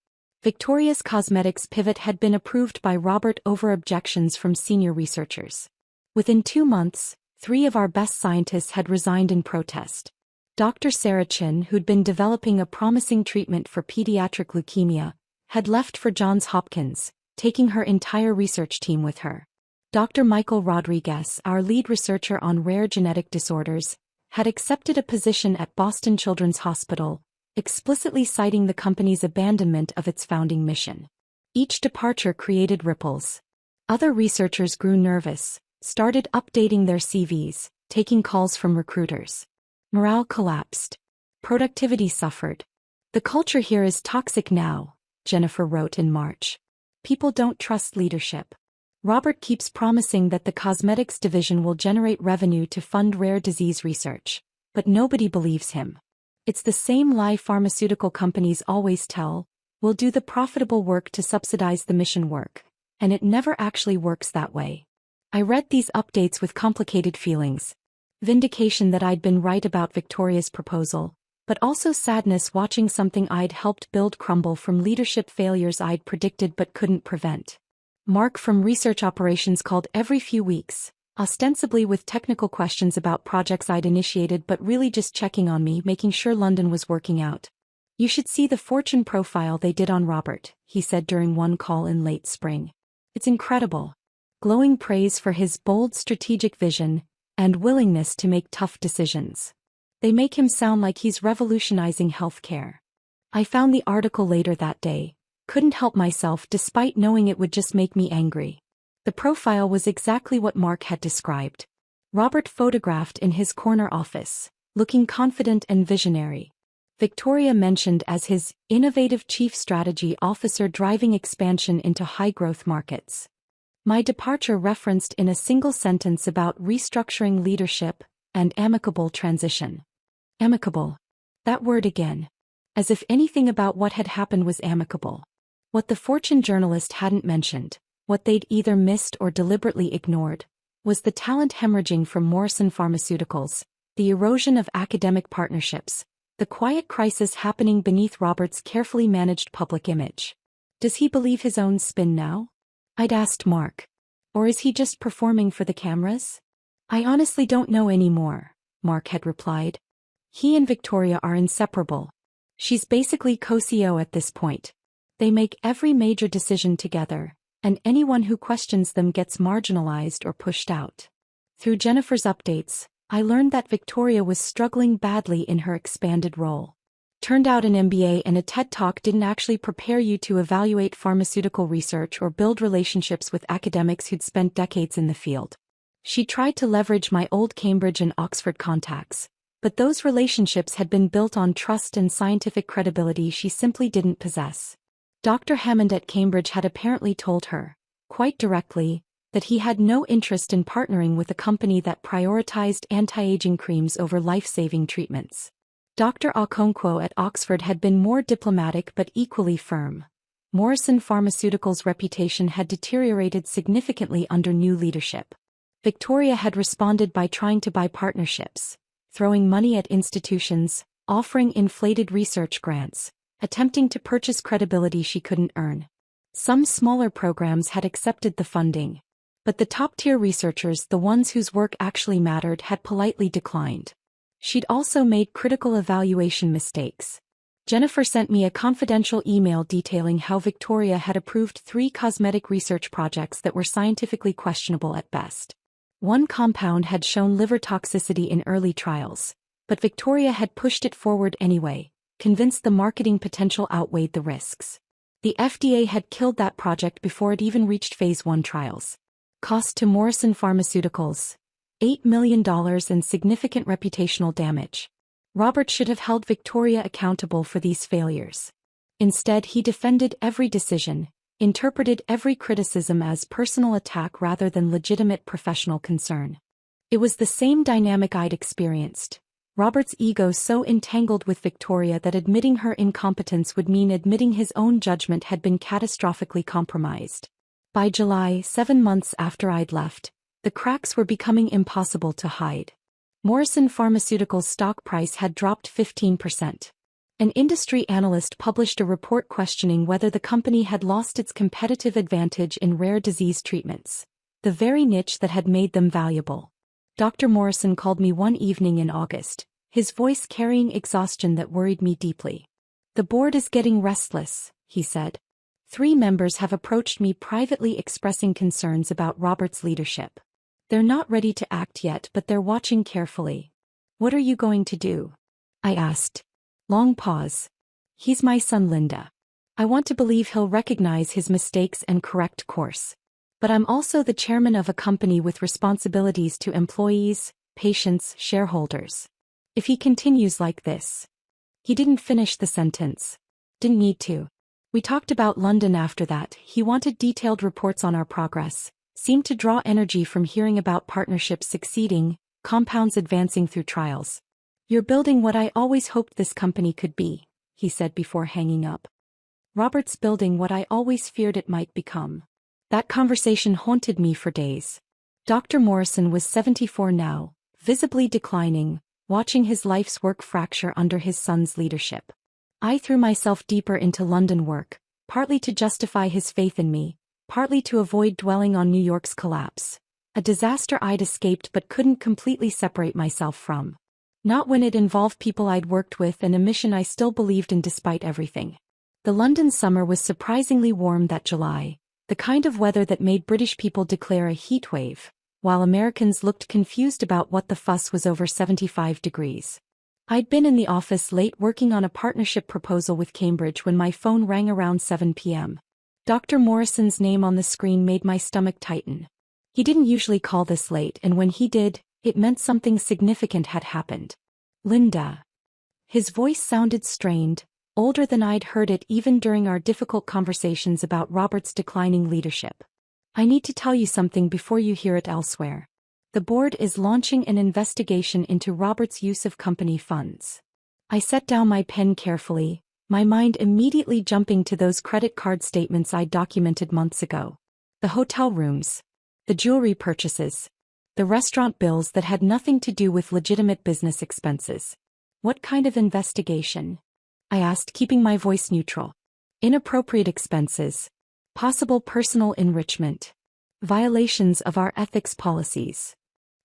Victoria's Cosmetics pivot had been approved by Robert over objections from senior researchers. Within 2 months, 3 of our best scientists had resigned in protest. Dr. Sarah Chin, who'd been developing a promising treatment for pediatric leukemia, had left for Johns Hopkins, taking her entire research team with her. Dr. Michael Rodriguez, our lead researcher on rare genetic disorders, had accepted a position at Boston Children's Hospital, explicitly citing the company's abandonment of its founding mission. Each departure created ripples. Other researchers grew nervous, started updating their CVs, taking calls from recruiters. Morale collapsed. Productivity suffered. "The culture here is toxic now," Jennifer wrote in March. "People don't trust leadership. Robert keeps promising that the cosmetics division will generate revenue to fund rare disease research, but nobody believes him. It's the same lie pharmaceutical companies always tell: we'll do the profitable work to subsidize the mission work, and it never actually works that way." I read these updates with complicated feelings. Vindication that I'd been right about Victoria's proposal, but also sadness watching something I'd helped build crumble from leadership failures I'd predicted but couldn't prevent. Mark from research operations called every few weeks, ostensibly with technical questions about projects I'd initiated but really just checking on me, making sure London was working out. "You should see the Fortune profile they did on Robert," he said during one call in late spring. "It's incredible." Glowing praise for his bold strategic vision and willingness to make tough decisions. They make him sound like he's revolutionizing healthcare. I found the article later that day, couldn't help myself despite knowing it would just make me angry. The profile was exactly what Mark had described. Robert photographed in his corner office, looking confident and visionary. Victoria mentioned as his innovative chief strategy officer driving expansion into high-growth markets. My departure referenced in a single sentence about restructuring leadership and amicable transition. Amicable. That word again. As if anything about what had happened was amicable. What the Fortune journalist hadn't mentioned, what they'd either missed or deliberately ignored, was the talent hemorrhaging from Morrison Pharmaceuticals, the erosion of academic partnerships, the quiet crisis happening beneath Robert's carefully managed public image. Does he believe his own spin now? I'd asked Mark. Or is he just performing for the cameras? "I honestly don't know anymore," Mark had replied. "He and Victoria are inseparable. She's basically co-CEO at this point. They make every major decision together, and anyone who questions them gets marginalized or pushed out." Through Jennifer's updates, I learned that Victoria was struggling badly in her expanded role. Turned out an MBA and a TED Talk didn't actually prepare you to evaluate pharmaceutical research or build relationships with academics who'd spent decades in the field. She tried to leverage my old Cambridge and Oxford contacts, but those relationships had been built on trust and scientific credibility she simply didn't possess. Dr. Hammond at Cambridge had apparently told her, quite directly, that he had no interest in partnering with a company that prioritized anti-aging creams over life-saving treatments. Dr. Okonkwo at Oxford had been more diplomatic but equally firm. Morrison Pharmaceuticals' reputation had deteriorated significantly under new leadership. Victoria had responded by trying to buy partnerships, throwing money at institutions, offering inflated research grants, attempting to purchase credibility she couldn't earn. Some smaller programs had accepted the funding, but the top-tier researchers, the ones whose work actually mattered, had politely declined. She'd also made critical evaluation mistakes. Jennifer sent me a confidential email detailing how Victoria had approved 3 cosmetic research projects that were scientifically questionable at best. One compound had shown liver toxicity in early trials, but Victoria had pushed it forward anyway, convinced the marketing potential outweighed the risks. The FDA had killed that project before it even reached phase 1 trials. Cost to Morrison Pharmaceuticals: $8 million and significant reputational damage. Robert should have held Victoria accountable for these failures. Instead, he defended every decision, interpreted every criticism as personal attack rather than legitimate professional concern. It was the same dynamic I'd experienced. Robert's ego so entangled with Victoria that admitting her incompetence would mean admitting his own judgment had been catastrophically compromised. By July, 7 months after I'd left, the cracks were becoming impossible to hide. Morrison Pharmaceuticals' stock price had dropped 15%. An industry analyst published a report questioning whether the company had lost its competitive advantage in rare disease treatments, the very niche that had made them valuable. Dr. Morrison called me one evening in August, his voice carrying exhaustion that worried me deeply. "The board is getting restless," he said. 3 members have approached me privately expressing concerns about Robert's leadership. They're not ready to act yet, but they're watching carefully. What are you going to do? I asked. Long pause. He's my son, Linda. I want to believe he'll recognize his mistakes and correct course. But I'm also the chairman of a company with responsibilities to employees, patients, shareholders. If he continues like this. He didn't finish the sentence. Didn't need to. We talked about London after that. He wanted detailed reports on our progress, seemed to draw energy from hearing about partnerships succeeding, compounds advancing through trials. You're building what I always hoped this company could be, he said before hanging up. Robert's building what I always feared it might become. That conversation haunted me for days. Dr. Morrison was 74 now, visibly declining, watching his life's work fracture under his son's leadership. I threw myself deeper into London work, partly to justify his faith in me, partly to avoid dwelling on New York's collapse. A disaster I'd escaped but couldn't completely separate myself from. Not when it involved people I'd worked with and a mission I still believed in despite everything. The London summer was surprisingly warm that July, the kind of weather that made British people declare a heat wave, while Americans looked confused about what the fuss was over 75 degrees. I'd been in the office late working on a partnership proposal with Cambridge when my phone rang around 7 p.m. Dr. Morrison's name on the screen made my stomach tighten. He didn't usually call this late, and when he did, it meant something significant had happened. Linda. His voice sounded strained, older than I'd heard it even during our difficult conversations about Robert's declining leadership. I need to tell you something before you hear it elsewhere. The board is launching an investigation into Robert's use of company funds. I set down my pen carefully, my mind immediately jumping to those credit card statements I'd documented months ago. The hotel rooms. The jewelry purchases. The restaurant bills that had nothing to do with legitimate business expenses. What kind of investigation? I asked, keeping my voice neutral. Inappropriate expenses. Possible personal enrichment. Violations of our ethics policies.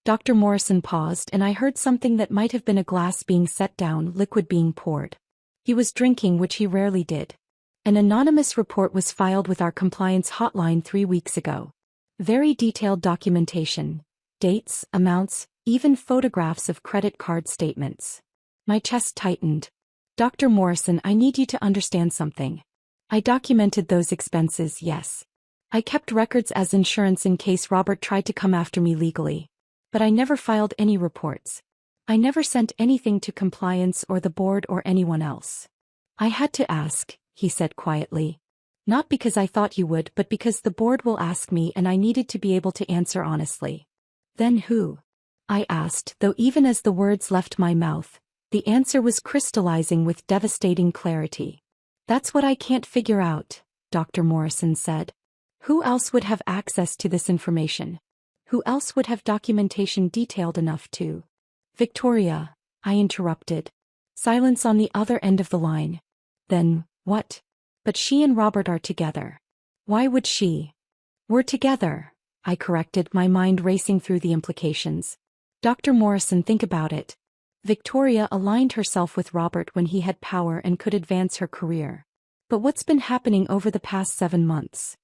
Dr. Morrison paused, and I heard something that might have been a glass being set down, liquid being poured. He was drinking, which he rarely did. An anonymous report was filed with our compliance hotline 3 weeks ago. Very detailed documentation. Dates, amounts, even photographs of credit card statements. My chest tightened. Dr. Morrison, I need you to understand something. I documented those expenses, yes. I kept records as insurance in case Robert tried to come after me legally. But I never filed any reports. I never sent anything to compliance or the board or anyone else. I had to ask, he said quietly. Not because I thought you would, but because the board will ask me and I needed to be able to answer honestly. Then who? I asked, though even as the words left my mouth, the answer was crystallizing with devastating clarity. That's what I can't figure out, Dr. Morrison said. Who else would have access to this information? Who else would have documentation detailed enough to? Victoria, I interrupted. Silence on the other end of the line. Then, what? But she and Robert are together. Why would she? We're together, I corrected, my mind racing through the implications. Dr. Morrison, think about it. Victoria aligned herself with Robert when he had power and could advance her career. But what's been happening over the past 7 months?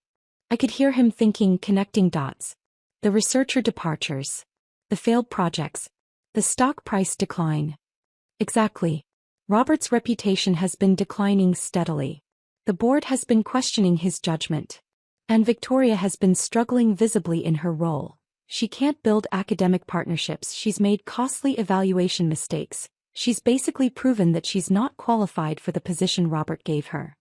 I could hear him thinking, connecting dots. The researcher departures. The failed projects. The stock price decline. Exactly. Robert's reputation has been declining steadily. The board has been questioning his judgment. And Victoria has been struggling visibly in her role. She can't build academic partnerships, she's made costly evaluation mistakes, she's basically proven that she's not qualified for the position Robert gave her.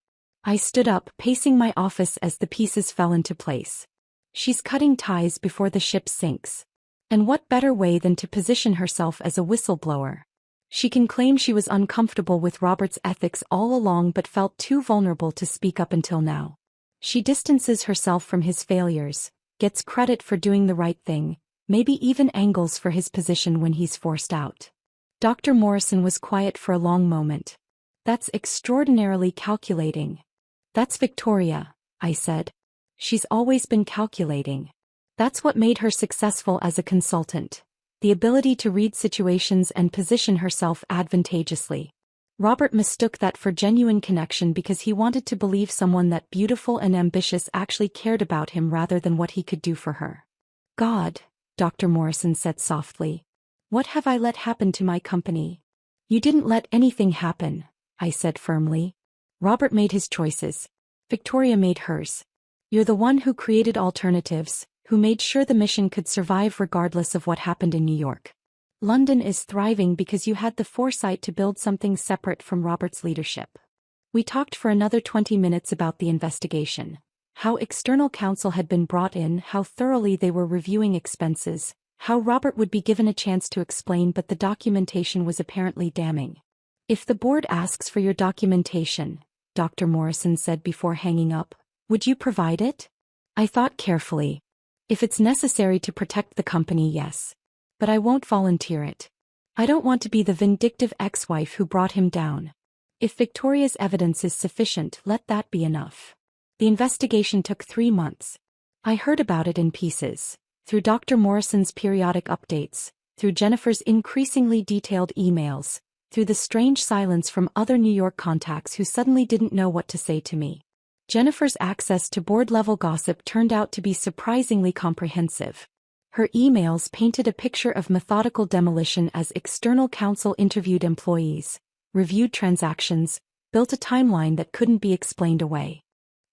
I stood up, pacing my office as the pieces fell into place. She's cutting ties before the ship sinks. And what better way than to position herself as a whistleblower? She can claim she was uncomfortable with Robert's ethics all along but felt too vulnerable to speak up until now. She distances herself from his failures, gets credit for doing the right thing, maybe even angles for his position when he's forced out. Dr. Morrison was quiet for a long moment. That's extraordinarily calculating. That's Victoria, I said. She's always been calculating. That's what made her successful as a consultant. The ability to read situations and position herself advantageously. Robert mistook that for genuine connection because he wanted to believe someone that beautiful and ambitious actually cared about him rather than what he could do for her. God, Dr. Morrison said softly. What have I let happen to my company? You didn't let anything happen, I said firmly. Robert made his choices. Victoria made hers. You're the one who created alternatives, who made sure the mission could survive regardless of what happened in New York. London is thriving because you had the foresight to build something separate from Robert's leadership. We talked for another 20 minutes about the investigation, how external counsel had been brought in, how thoroughly they were reviewing expenses, how Robert would be given a chance to explain, but the documentation was apparently damning. If the board asks for your documentation, Dr. Morrison said before hanging up, would you provide it? I thought carefully. If it's necessary to protect the company, yes. But I won't volunteer it. I don't want to be the vindictive ex-wife who brought him down. If Victoria's evidence is sufficient, let that be enough. The investigation took 3 months. I heard about it in pieces, through Dr. Morrison's periodic updates, through Jennifer's increasingly detailed emails, through the strange silence from other New York contacts who suddenly didn't know what to say to me. Jennifer's access to board-level gossip turned out to be surprisingly comprehensive. Her emails painted a picture of methodical demolition as external counsel interviewed employees, reviewed transactions, built a timeline that couldn't be explained away.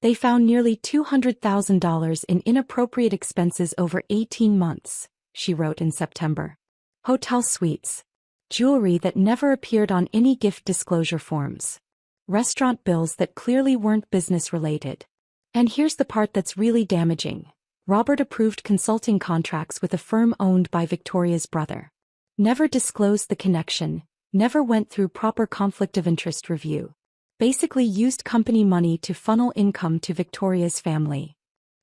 They found nearly $200,000 in inappropriate expenses over 18 months, she wrote in September. Hotel suites. Jewelry that never appeared on any gift disclosure forms. Restaurant bills that clearly weren't business-related. And here's the part that's really damaging. Robert approved consulting contracts with a firm owned by Victoria's brother. Never disclosed the connection, never went through proper conflict of interest review. Basically used company money to funnel income to Victoria's family.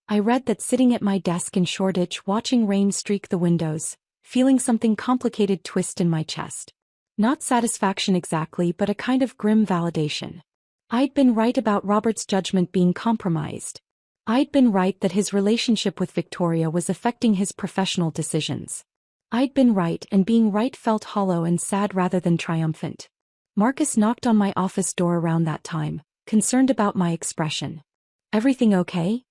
I read that sitting at my desk in Shoreditch watching rain streak the windows, feeling something complicated twist in my chest. Not satisfaction exactly, but a kind of grim validation. I'd been right about Robert's judgment being compromised. I'd been right that his relationship with Victoria was affecting his professional decisions. I'd been right, and being right felt hollow and sad rather than triumphant. Marcus knocked on my office door around that time, concerned about my expression. Everything okay?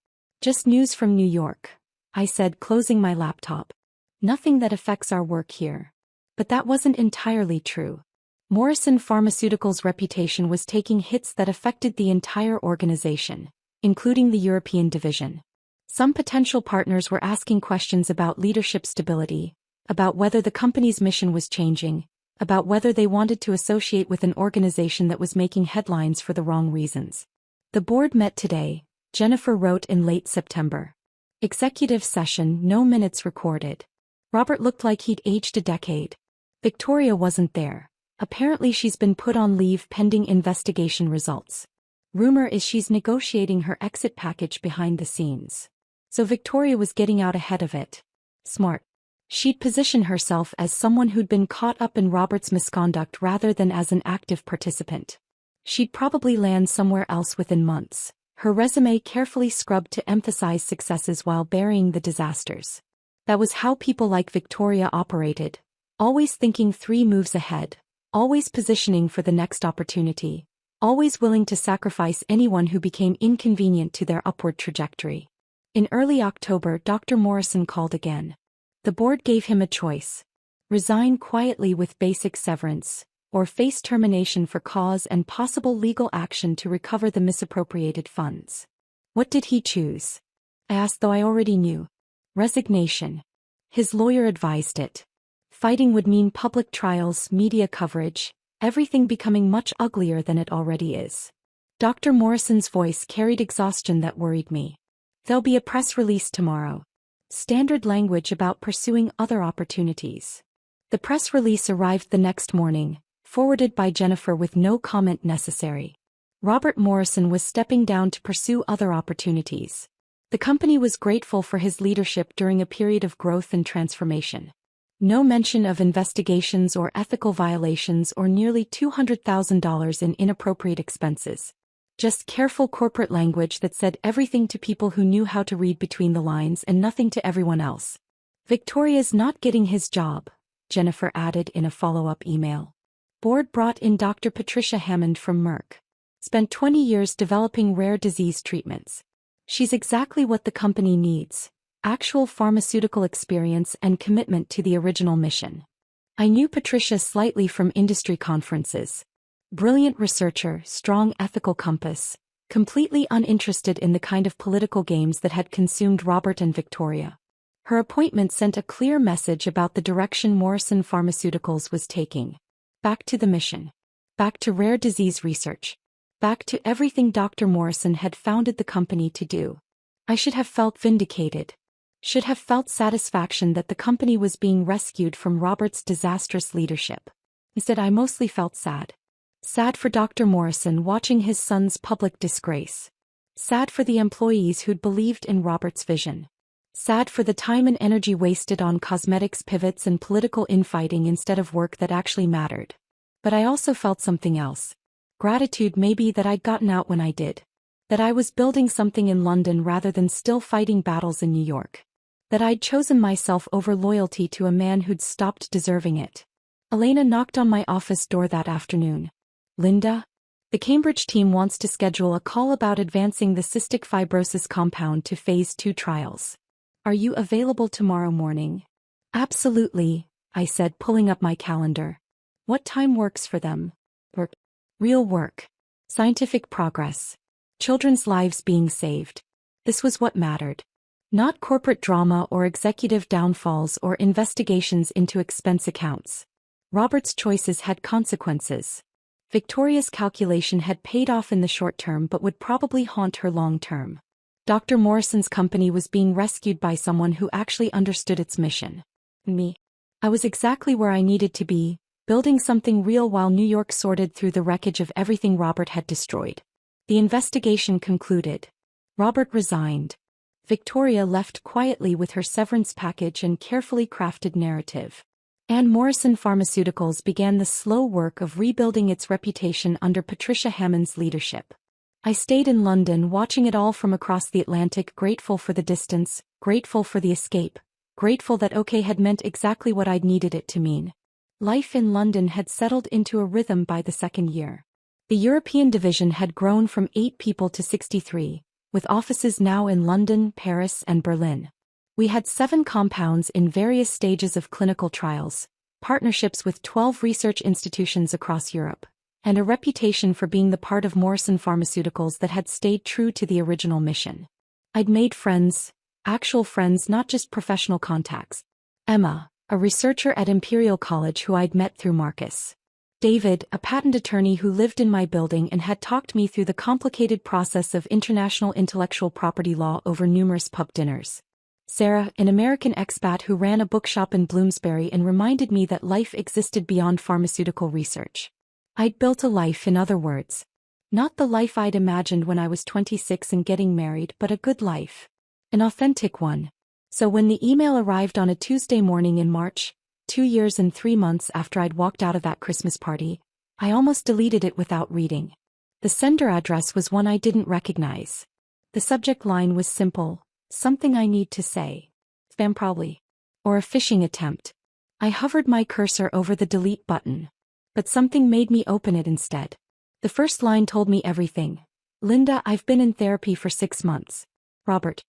Just news from New York, I said, closing my laptop. Nothing that affects our work here. But that wasn't entirely true. Morrison Pharmaceuticals' reputation was taking hits that affected the entire organization, including the European division. Some potential partners were asking questions about leadership stability, about whether the company's mission was changing, about whether they wanted to associate with an organization that was making headlines for the wrong reasons. The board met today, Jennifer wrote in late September. Executive session, no minutes recorded. Robert looked like he'd aged a decade. Victoria wasn't there. Apparently she's been put on leave pending investigation results. Rumor is she's negotiating her exit package behind the scenes. So Victoria was getting out ahead of it. Smart. She'd position herself as someone who'd been caught up in Robert's misconduct rather than as an active participant. She'd probably land somewhere else within months, her resume carefully scrubbed to emphasize successes while burying the disasters. That was how people like Victoria operated, always thinking 3 moves ahead, always positioning for the next opportunity, always willing to sacrifice anyone who became inconvenient to their upward trajectory. In early October, Dr. Morrison called again. The board gave him a choice. Resign quietly with basic severance, or face termination for cause and possible legal action to recover the misappropriated funds. What did he choose? I asked, though I already knew. Resignation. His lawyer advised it. Fighting would mean public trials, media coverage, everything becoming much uglier than it already is. Dr. Morrison's voice carried exhaustion that worried me. There'll be a press release tomorrow. Standard language about pursuing other opportunities. The press release arrived the next morning, forwarded by Jennifer with no comment necessary. Robert Morrison was stepping down to pursue other opportunities. The company was grateful for his leadership during a period of growth and transformation. No mention of investigations or ethical violations or nearly $200,000 in inappropriate expenses. Just careful corporate language that said everything to people who knew how to read between the lines and nothing to everyone else. Victoria's not getting his job, Jennifer added in a follow-up email. Board brought in Dr. Patricia Hammond from Merck. Spent 20 years developing rare disease treatments. She's exactly what the company needs. Actual pharmaceutical experience and commitment to the original mission. I knew Patricia slightly from industry conferences. Brilliant researcher, strong ethical compass, completely uninterested in the kind of political games that had consumed Robert and Victoria. Her appointment sent a clear message about the direction Morrison Pharmaceuticals was taking. Back to the mission. Back to rare disease research. Back to everything Dr. Morrison had founded the company to do. I should have felt vindicated. Should have felt satisfaction that the company was being rescued from Robert's disastrous leadership. Instead, I mostly felt sad. Sad for Dr. Morrison watching his son's public disgrace. Sad for the employees who'd believed in Robert's vision. Sad for the time and energy wasted on cosmetics pivots and political infighting instead of work that actually mattered. But I also felt something else. Gratitude maybe that I'd gotten out when I did. That I was building something in London rather than still fighting battles in New York. That I'd chosen myself over loyalty to a man who'd stopped deserving it. Elena knocked on my office door that afternoon. Linda? The Cambridge team wants to schedule a call about advancing the cystic fibrosis compound to phase 2 trials. Are you available tomorrow morning? Absolutely, I said, pulling up my calendar. What time works for them? Work. Real work. Scientific progress. Children's lives being saved. This was what mattered. Not corporate drama or executive downfalls or investigations into expense accounts. Robert's choices had consequences. Victoria's calculation had paid off in the short term but would probably haunt her long term. Dr. Morrison's company was being rescued by someone who actually understood its mission. Me. I was exactly where I needed to be, building something real while New York sorted through the wreckage of everything Robert had destroyed. The investigation concluded. Robert resigned. Victoria left quietly with her severance package and carefully crafted narrative. And Morrison Pharmaceuticals began the slow work of rebuilding its reputation under Patricia Hammond's leadership. I stayed in London watching it all from across the Atlantic, grateful for the distance, grateful for the escape, grateful that OK had meant exactly what I'd needed it to mean. Life in London had settled into a rhythm by the second year. The European division had grown from 8 people to 63, with offices now in London, Paris, and Berlin. We had 7 compounds in various stages of clinical trials, partnerships with 12 research institutions across Europe, and a reputation for being the part of Morrison Pharmaceuticals that had stayed true to the original mission. I'd made friends, actual friends, not just professional contacts. Emma, a researcher at Imperial College who I'd met through Marcus. David, a patent attorney who lived in my building and had talked me through the complicated process of international intellectual property law over numerous pub dinners. Sarah, an American expat who ran a bookshop in Bloomsbury and reminded me that life existed beyond pharmaceutical research. I'd built a life, in other words. Not the life I'd imagined when I was 26 and getting married, but a good life. An authentic one. So when the email arrived on a Tuesday morning in March, 2 years and 3 months after I'd walked out of that Christmas party, I almost deleted it without reading. The sender address was one I didn't recognize. The subject line was simple, something I need to say. Spam probably. Or a phishing attempt. I hovered my cursor over the delete button. But something made me open it instead. The first line told me everything. Linda, I've been in therapy for 6 months. Robert.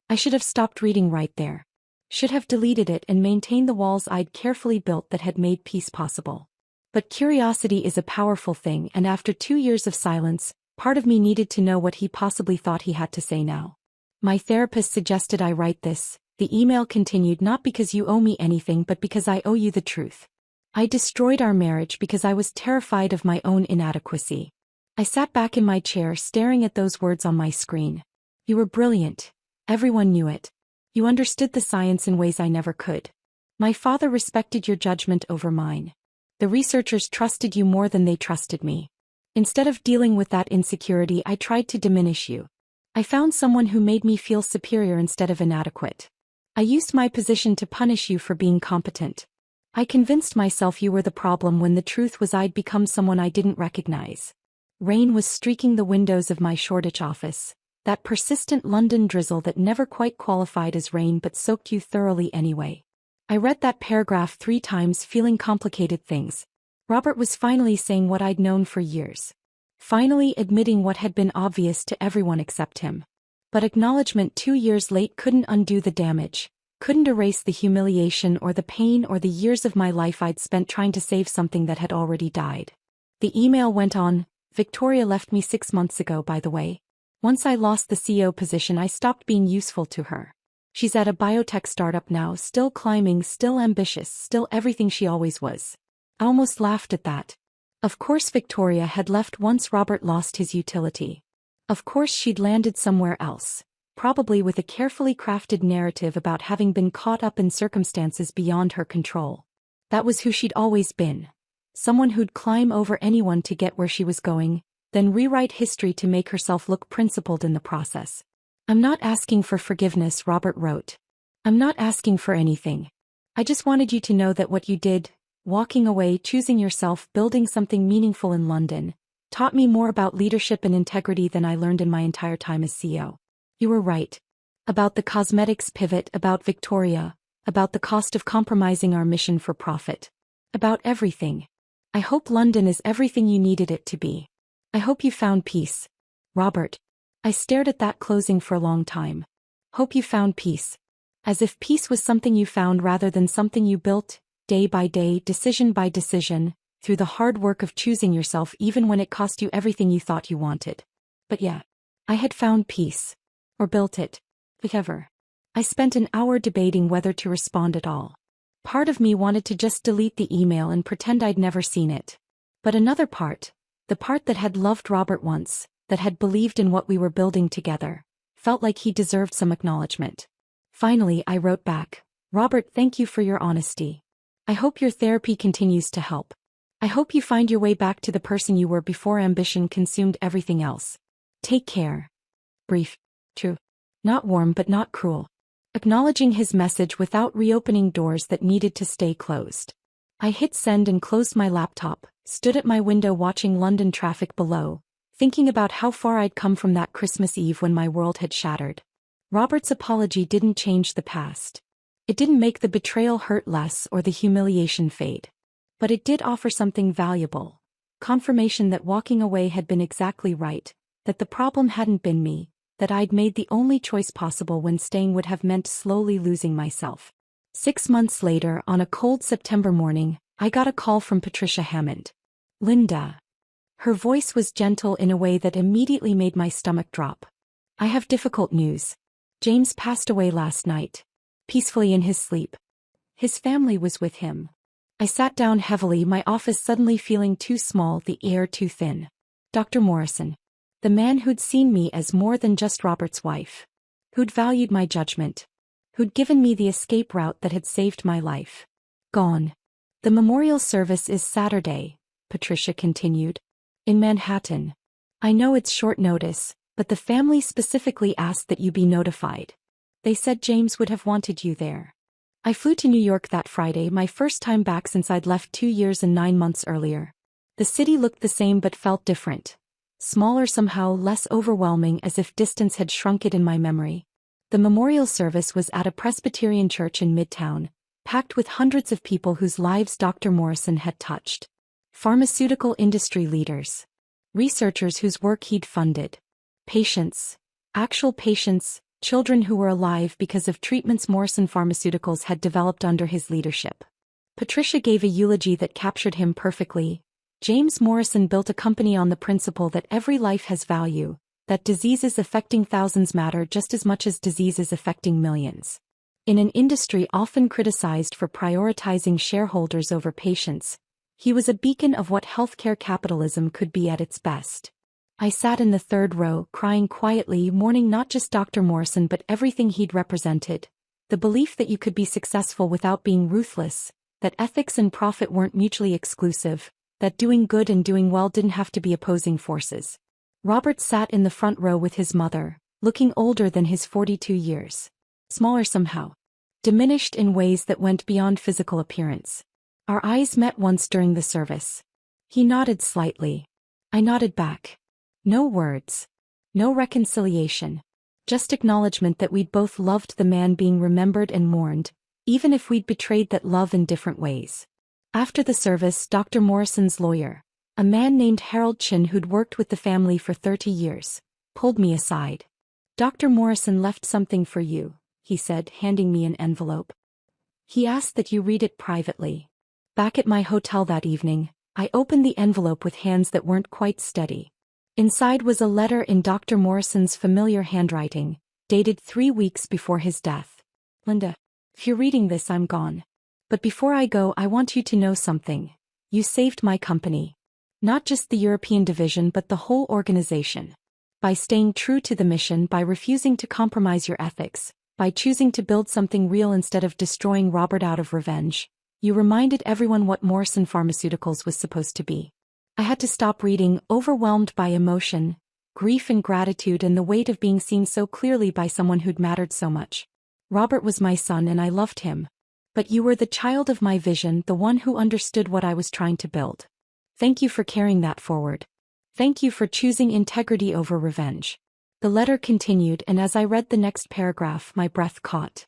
I should have stopped reading right there. Should have deleted it and maintained the walls I'd carefully built that had made peace possible. But curiosity is a powerful thing, and after 2 years of silence, part of me needed to know what he possibly thought he had to say now. My therapist suggested I write this. The email continued, not because you owe me anything but because I owe you the truth. I destroyed our marriage because I was terrified of my own inadequacy. I sat back in my chair staring at those words on my screen. You were brilliant. Everyone knew it. You understood the science in ways I never could. My father respected your judgment over mine. The researchers trusted you more than they trusted me. Instead of dealing with that insecurity, I tried to diminish you. I found someone who made me feel superior instead of inadequate. I used my position to punish you for being competent. I convinced myself you were the problem when the truth was I'd become someone I didn't recognize. Rain was streaking the windows of my Shoreditch office, that persistent London drizzle that never quite qualified as rain but soaked you thoroughly anyway. I read that paragraph 3 times, feeling complicated things. Robert was finally saying what I'd known for years. Finally admitting what had been obvious to everyone except him. But acknowledgement 2 years late couldn't undo the damage, couldn't erase the humiliation or the pain or the years of my life I'd spent trying to save something that had already died. The email went on, Victoria left me 6 months ago, by the way. Once I lost the CEO position, I stopped being useful to her. She's at a biotech startup now, still climbing, still ambitious, still everything she always was. I almost laughed at that. Of course Victoria had left once Robert lost his utility. Of course she'd landed somewhere else, probably with a carefully crafted narrative about having been caught up in circumstances beyond her control. That was who she'd always been. Someone who'd climb over anyone to get where she was going, then rewrite history to make herself look principled in the process. I'm not asking for forgiveness, Robert wrote. I'm not asking for anything. I just wanted you to know that what you did, walking away, choosing yourself, building something meaningful in London, taught me more about leadership and integrity than I learned in my entire time as CEO. You were right. About the cosmetics pivot, about Victoria, about the cost of compromising our mission for profit. About everything. I hope London is everything you needed it to be. I hope you found peace. Robert. I stared at that closing for a long time. Hope you found peace. As if peace was something you found rather than something you built, day by day, decision by decision, through the hard work of choosing yourself even when it cost you everything you thought you wanted. But yeah, I had found peace. Or built it. Whichever. I spent an hour debating whether to respond at all. Part of me wanted to just delete the email and pretend I'd never seen it. But another part, the part that had loved Robert once, that had believed in what we were building together, felt like he deserved some acknowledgement. Finally, I wrote back, Robert, thank you for your honesty. I hope your therapy continues to help. I hope you find your way back to the person you were before ambition consumed everything else. Take care. Brief. True. Not warm but not cruel. Acknowledging his message without reopening doors that needed to stay closed. I hit send and closed my laptop, stood at my window watching London traffic below, thinking about how far I'd come from that Christmas Eve when my world had shattered. Robert's apology didn't change the past. It didn't make the betrayal hurt less or the humiliation fade. But it did offer something valuable. Confirmation that walking away had been exactly right, that the problem hadn't been me, that I'd made the only choice possible when staying would have meant slowly losing myself. 6 months later, on a cold September morning, I got a call from Patricia Hammond. Linda. Her voice was gentle in a way that immediately made my stomach drop. I have difficult news. James passed away last night. Peacefully in his sleep. His family was with him. I sat down heavily, my office suddenly feeling too small, the air too thin. Dr. Morrison. The man who'd seen me as more than just Robert's wife. Who'd valued my judgment. Who'd given me the escape route that had saved my life. Gone. The memorial service is Saturday, Patricia continued. In Manhattan. I know it's short notice, but the family specifically asked that you be notified. They said James would have wanted you there. I flew to New York that Friday, my first time back since I'd left 2 years and 9 months earlier. The city looked the same but felt different. Smaller somehow, less overwhelming, as if distance had shrunk it in my memory. The memorial service was at a Presbyterian church in Midtown, packed with hundreds of people whose lives Dr. Morrison had touched. Pharmaceutical industry leaders. Researchers whose work he'd funded. Patients. Actual patients. Children who were alive because of treatments Morrison Pharmaceuticals had developed under his leadership. Patricia gave a eulogy that captured him perfectly. James Morrison built a company on the principle that every life has value, that diseases affecting thousands matter just as much as diseases affecting millions. In an industry often criticized for prioritizing shareholders over patients, he was a beacon of what healthcare capitalism could be at its best. I sat in the third row, crying quietly, mourning not just Dr. Morrison but everything he'd represented. The belief that you could be successful without being ruthless, that ethics and profit weren't mutually exclusive, that doing good and doing well didn't have to be opposing forces. Robert sat in the front row with his mother, looking older than his 42 years. Smaller somehow. Diminished in ways that went beyond physical appearance. Our eyes met once during the service. He nodded slightly. I nodded back. No words. No reconciliation. Just acknowledgement that we'd both loved the man being remembered and mourned, even if we'd betrayed that love in different ways. After the service, Dr. Morrison's lawyer, a man named Harold Chin who'd worked with the family for 30 years, pulled me aside. "Dr. Morrison left something for you," he said, handing me an envelope. "He asked that you read it privately." Back at my hotel that evening, I opened the envelope with hands that weren't quite steady. Inside was a letter in Dr. Morrison's familiar handwriting, dated 3 weeks before his death. "Linda, if you're reading this, I'm gone. But before I go, I want you to know something. You saved my company. Not just the European division but the whole organization. By staying true to the mission, by refusing to compromise your ethics, by choosing to build something real instead of destroying Robert out of revenge, you reminded everyone what Morrison Pharmaceuticals was supposed to be." I had to stop reading, overwhelmed by emotion, grief and gratitude and the weight of being seen so clearly by someone who'd mattered so much. Robert was my son and I loved him. But you were the child of my vision, the one who understood what I was trying to build. Thank you for carrying that forward. Thank you for choosing integrity over revenge. The letter continued, and as I read the next paragraph, my breath caught.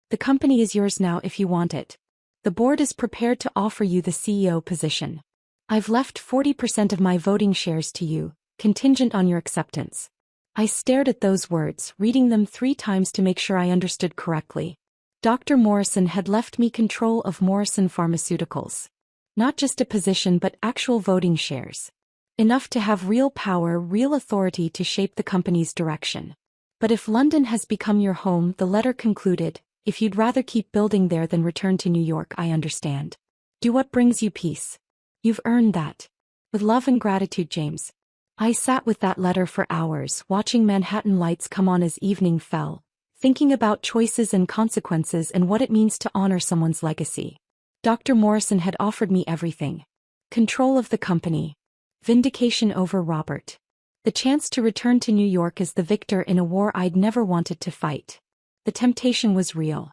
"The company is yours now if you want it. The board is prepared to offer you the CEO position. I've left 40% of my voting shares to you, contingent on your acceptance." I stared at those words, reading them 3 times to make sure I understood correctly. Dr. Morrison had left me control of Morrison Pharmaceuticals. Not just a position but actual voting shares. Enough to have real power, real authority to shape the company's direction. "But if London has become your home," the letter concluded, "if you'd rather keep building there than return to New York, I understand. Do what brings you peace. You've earned that. With love and gratitude, James." I sat with that letter for hours, watching Manhattan lights come on as evening fell, thinking about choices and consequences and what it means to honor someone's legacy. Dr. Morrison had offered me everything. Control of the company. Vindication over Robert. The chance to return to New York as the victor in a war I'd never wanted to fight. The temptation was real.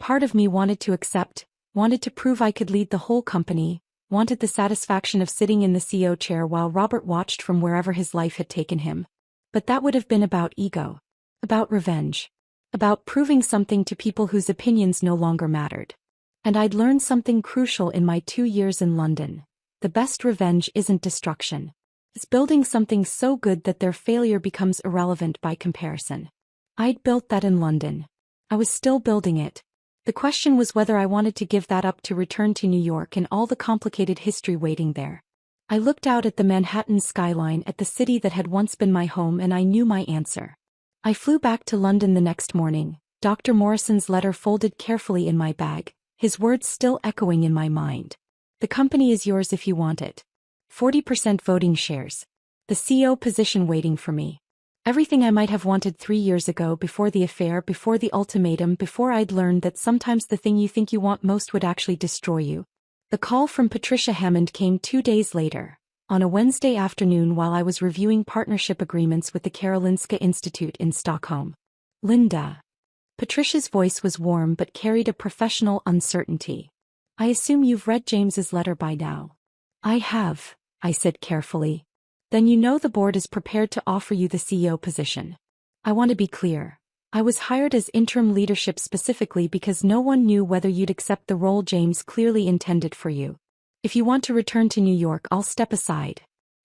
Part of me wanted to accept, wanted to prove I could lead the whole company, wanted the satisfaction of sitting in the CEO chair while Robert watched from wherever his life had taken him. But that would have been about ego. About revenge. About proving something to people whose opinions no longer mattered. And I'd learned something crucial in my 2 years in London. The best revenge isn't destruction. It's building something so good that their failure becomes irrelevant by comparison. I'd built that in London. I was still building it. The question was whether I wanted to give that up to return to New York and all the complicated history waiting there. I looked out at the Manhattan skyline, at the city that had once been my home, and I knew my answer. I flew back to London the next morning, Dr. Morrison's letter folded carefully in my bag, his words still echoing in my mind. "The company is yours if you want it. 40% voting shares. The CEO position waiting for me. Everything I might have wanted 3 years ago, before the affair, before the ultimatum, before I'd learned that sometimes the thing you think you want most would actually destroy you." The call from Patricia Hammond came 2 days later, on a Wednesday afternoon while I was reviewing partnership agreements with the Karolinska Institute in Stockholm. "Linda." Patricia's voice was warm but carried a professional uncertainty. "I assume you've read James's letter by now." "I have," I said carefully. "Then you know the board is prepared to offer you the CEO position. I want to be clear. I was hired as interim leadership specifically because no one knew whether you'd accept the role James clearly intended for you. If you want to return to New York, I'll step aside.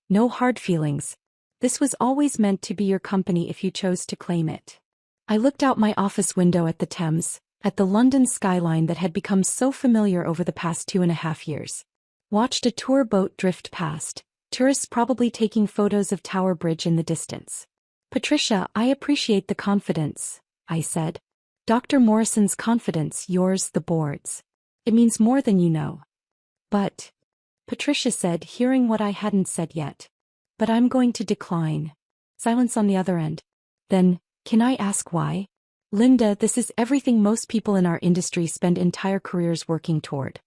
No hard feelings. This was always meant to be your company if you chose to claim it." I looked out my office window at the Thames, at the London skyline that had become so familiar over the past 2.5 years. Watched a tour boat drift past, tourists probably taking photos of Tower Bridge in the distance. "Patricia, I appreciate the confidence," I said. "Dr. Morrison's confidence, yours, the board's. It means more than you know." "But," Patricia said, hearing what I hadn't said yet. "But I'm going to decline." Silence on the other end. "Then, can I ask why?" "Linda, this is everything most people in our industry spend entire careers working toward.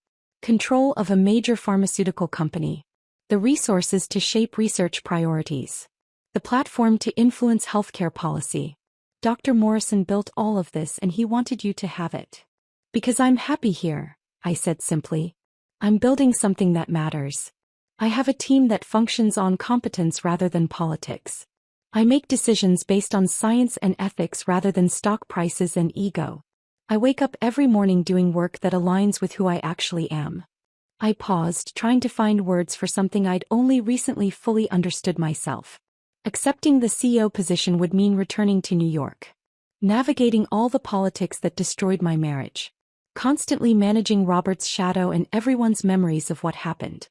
Control of a major pharmaceutical company. The resources to shape research priorities. The platform to influence healthcare policy. Dr. Morrison built all of this and he wanted you to have it." "Because I'm happy here," I said simply. "I'm building something that matters. I have a team that functions on competence rather than politics. I make decisions based on science and ethics rather than stock prices and ego. I wake up every morning doing work that aligns with who I actually am." I paused, trying to find words for something I'd only recently fully understood myself. Accepting the CEO position would mean returning to New York. Navigating all the politics that destroyed my marriage. Constantly managing Robert's shadow and everyone's memories of what happened.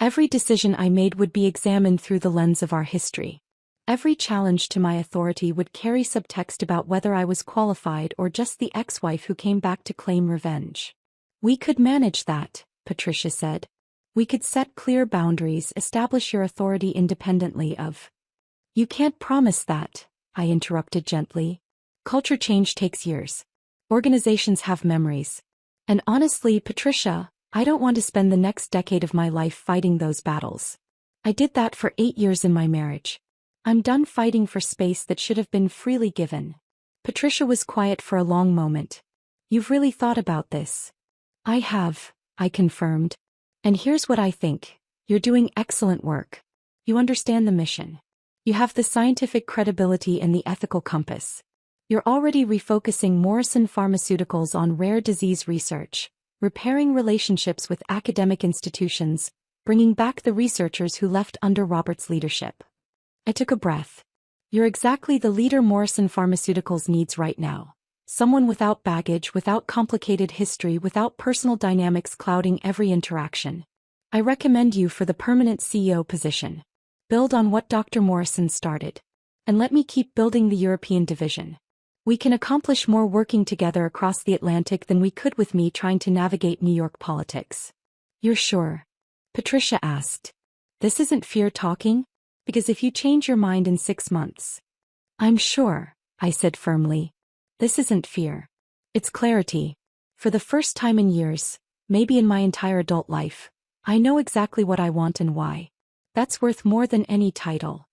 Every decision I made would be examined through the lens of our history. Every challenge to my authority would carry subtext about whether I was qualified or just the ex-wife who came back to claim revenge. We could manage that, Patricia said. We could set clear boundaries, establish your authority independently of. You can't promise that, I interrupted gently. Culture change takes years. Organizations have memories. And honestly, Patricia, I don't want to spend the next decade of my life fighting those battles. I did that for 8 years in my marriage. I'm done fighting for space that should have been freely given. Patricia was quiet for a long moment. You've really thought about this. I have, I confirmed. And here's what I think. You're doing excellent work. You understand the mission. You have the scientific credibility and the ethical compass. You're already refocusing Morrison Pharmaceuticals on rare disease research, repairing relationships with academic institutions, bringing back the researchers who left under Robert's leadership. I took a breath. You're exactly the leader Morrison Pharmaceuticals needs right now. Someone without baggage, without complicated history, without personal dynamics clouding every interaction. I recommend you for the permanent CEO position. Build on what Dr. Morrison started. And let me keep building the European division. We can accomplish more working together across the Atlantic than we could with me trying to navigate New York politics. You're sure? Patricia asked. This isn't fear talking? Because if you change your mind in 6 months. I'm sure, I said firmly. This isn't fear. It's clarity. For the first time in years, maybe in my entire adult life, I know exactly what I want and why. That's worth more than any title.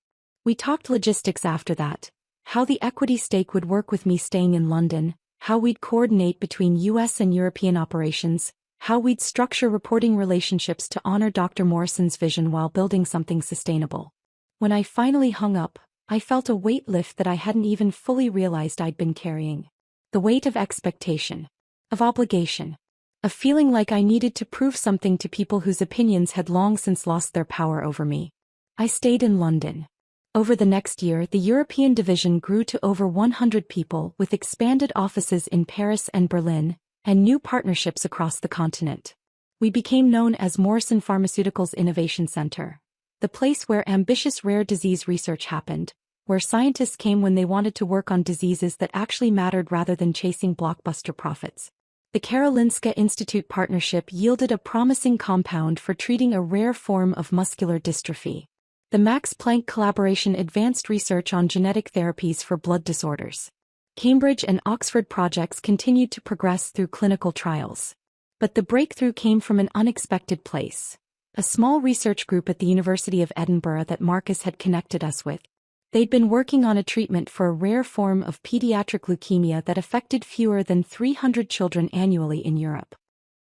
We talked logistics after that. How the equity stake would work with me staying in London, how we'd coordinate between US and European operations, how we'd structure reporting relationships to honor Dr. Morrison's vision while building something sustainable. When I finally hung up, I felt a weight lift that I hadn't even fully realized I'd been carrying. The weight of expectation. Of obligation. Of feeling like I needed to prove something to people whose opinions had long since lost their power over me. I stayed in London. Over the next year, the European division grew to over 100 people with expanded offices in Paris and Berlin, and new partnerships across the continent. We became known as Morrison Pharmaceuticals Innovation Center, the place where ambitious rare disease research happened, where scientists came when they wanted to work on diseases that actually mattered rather than chasing blockbuster profits. The Karolinska Institute partnership yielded a promising compound for treating a rare form of muscular dystrophy. The Max Planck collaboration advanced research on genetic therapies for blood disorders. Cambridge and Oxford projects continued to progress through clinical trials. But the breakthrough came from an unexpected place. A small research group at the University of Edinburgh that Marcus had connected us with. They'd been working on a treatment for a rare form of pediatric leukemia that affected fewer than 300 children annually in Europe.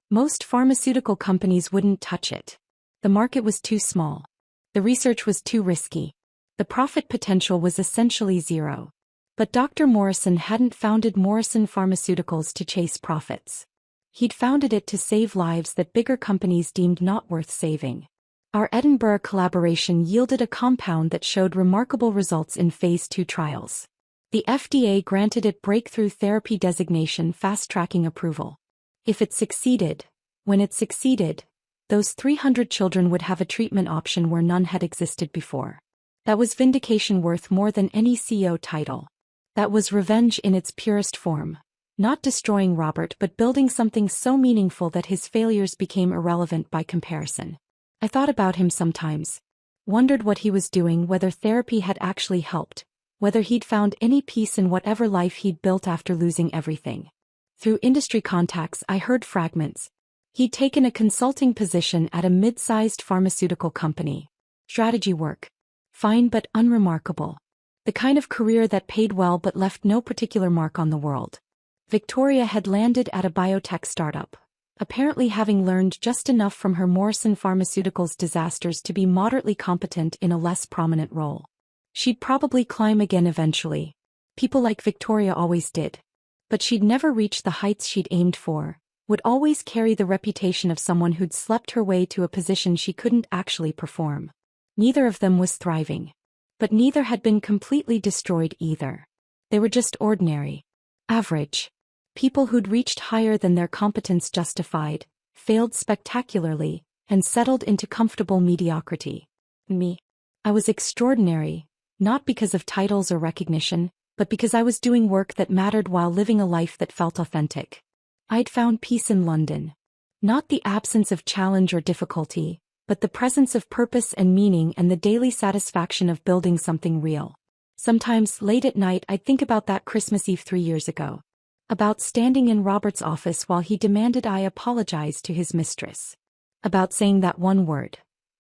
Most pharmaceutical companies wouldn't touch it. The market was too small. The research was too risky. The profit potential was essentially zero. But Dr. Morrison hadn't founded Morrison Pharmaceuticals to chase profits. He'd founded it to save lives that bigger companies deemed not worth saving. Our Edinburgh collaboration yielded a compound that showed remarkable results in phase 2 trials. The FDA granted it breakthrough therapy designation, fast-tracking approval. If it succeeded, when it succeeded, those 300 children would have a treatment option where none had existed before. That was vindication worth more than any CEO title. That was revenge in its purest form. Not destroying Robert but building something so meaningful that his failures became irrelevant by comparison. I thought about him sometimes. Wondered what he was doing, whether therapy had actually helped, whether he'd found any peace in whatever life he'd built after losing everything. Through industry contacts I heard fragments. He'd taken a consulting position at a mid-sized pharmaceutical company. Strategy work. Fine but unremarkable. The kind of career that paid well but left no particular mark on the world. Victoria had landed at a biotech startup, apparently having learned just enough from her Morrison Pharmaceuticals disasters to be moderately competent in a less prominent role. She'd probably climb again eventually. People like Victoria always did. But she'd never reach the heights she'd aimed for, would always carry the reputation of someone who'd slept her way to a position she couldn't actually perform. Neither of them was thriving. But neither had been completely destroyed either. They were just ordinary. Average. People who'd reached higher than their competence justified, failed spectacularly, and settled into comfortable mediocrity. Me. I was extraordinary, not because of titles or recognition, but because I was doing work that mattered while living a life that felt authentic. I'd found peace in London. Not the absence of challenge or difficulty, but the presence of purpose and meaning and the daily satisfaction of building something real. Sometimes, late at night, I'd think about that Christmas Eve 3 years ago. About standing in Robert's office while he demanded I apologize to his mistress. About saying that one word,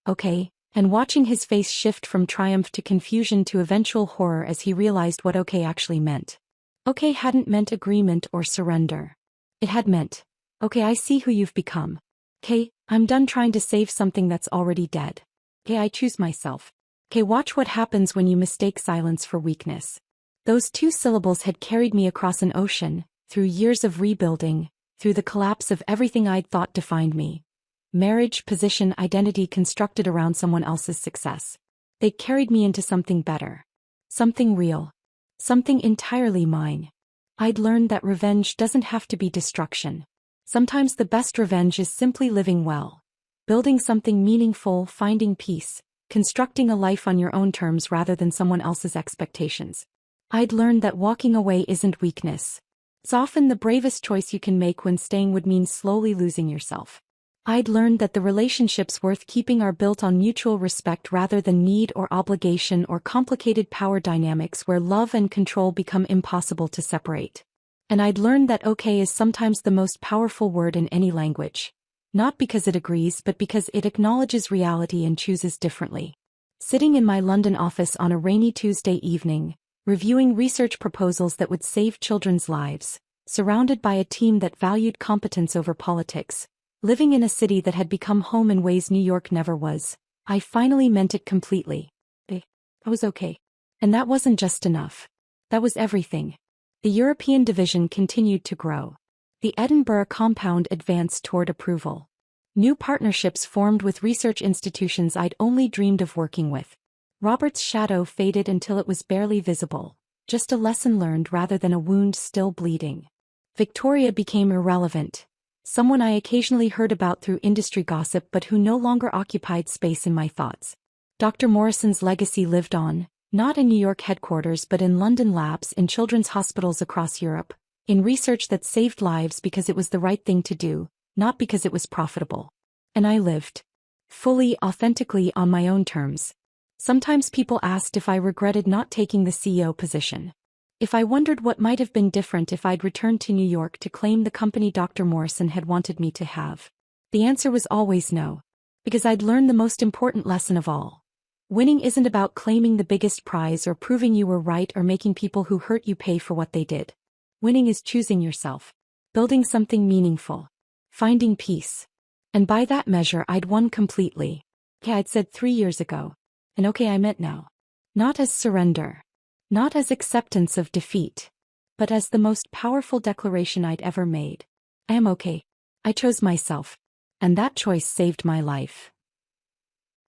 okay, and watching his face shift from triumph to confusion to eventual horror as he realized what okay actually meant. Okay hadn't meant agreement or surrender. It had meant, okay, I see who you've become. Okay, I'm done trying to save something that's already dead. Okay, I choose myself. Okay, watch what happens when you mistake silence for weakness. Those 2 syllables had carried me across an ocean, through years of rebuilding, through the collapse of everything I'd thought defined me. Marriage, position, identity constructed around someone else's success. They carried me into something better. Something real. Something entirely mine. I'd learned that revenge doesn't have to be destruction. Sometimes the best revenge is simply living well. Building something meaningful, finding peace, constructing a life on your own terms rather than someone else's expectations. I'd learned that walking away isn't weakness. It's often the bravest choice you can make when staying would mean slowly losing yourself. I'd learned that the relationships worth keeping are built on mutual respect rather than need or obligation or complicated power dynamics where love and control become impossible to separate. And I'd learned that okay is sometimes the most powerful word in any language. Not because it agrees but because it acknowledges reality and chooses differently. Sitting in my London office on a rainy Tuesday evening, reviewing research proposals that would save children's lives, surrounded by a team that valued competence over politics, living in a city that had become home in ways New York never was, I finally meant it completely. I was okay. And that wasn't just enough. That was everything. The European division continued to grow. The Edinburgh compound advanced toward approval. New partnerships formed with research institutions I'd only dreamed of working with. Robert's shadow faded until it was barely visible, just a lesson learned rather than a wound still bleeding. Victoria became irrelevant. Someone I occasionally heard about through industry gossip but who no longer occupied space in my thoughts. Dr. Morrison's legacy lived on, not in New York headquarters but in London labs, in children's hospitals across Europe, in research that saved lives because it was the right thing to do, not because it was profitable. And I lived. Fully, authentically, on my own terms. Sometimes people asked if I regretted not taking the CEO position. If I wondered what might have been different if I'd returned to New York to claim the company Dr. Morrison had wanted me to have. The answer was always no. Because I'd learned the most important lesson of all. Winning isn't about claiming the biggest prize or proving you were right or making people who hurt you pay for what they did. Winning is choosing yourself. Building something meaningful. Finding peace. And by that measure I'd won completely. Okay, I'd said 3 years ago. And okay, I meant now. Not as surrender. Not as acceptance of defeat. But as the most powerful declaration I'd ever made. I am okay. I chose myself. And that choice saved my life.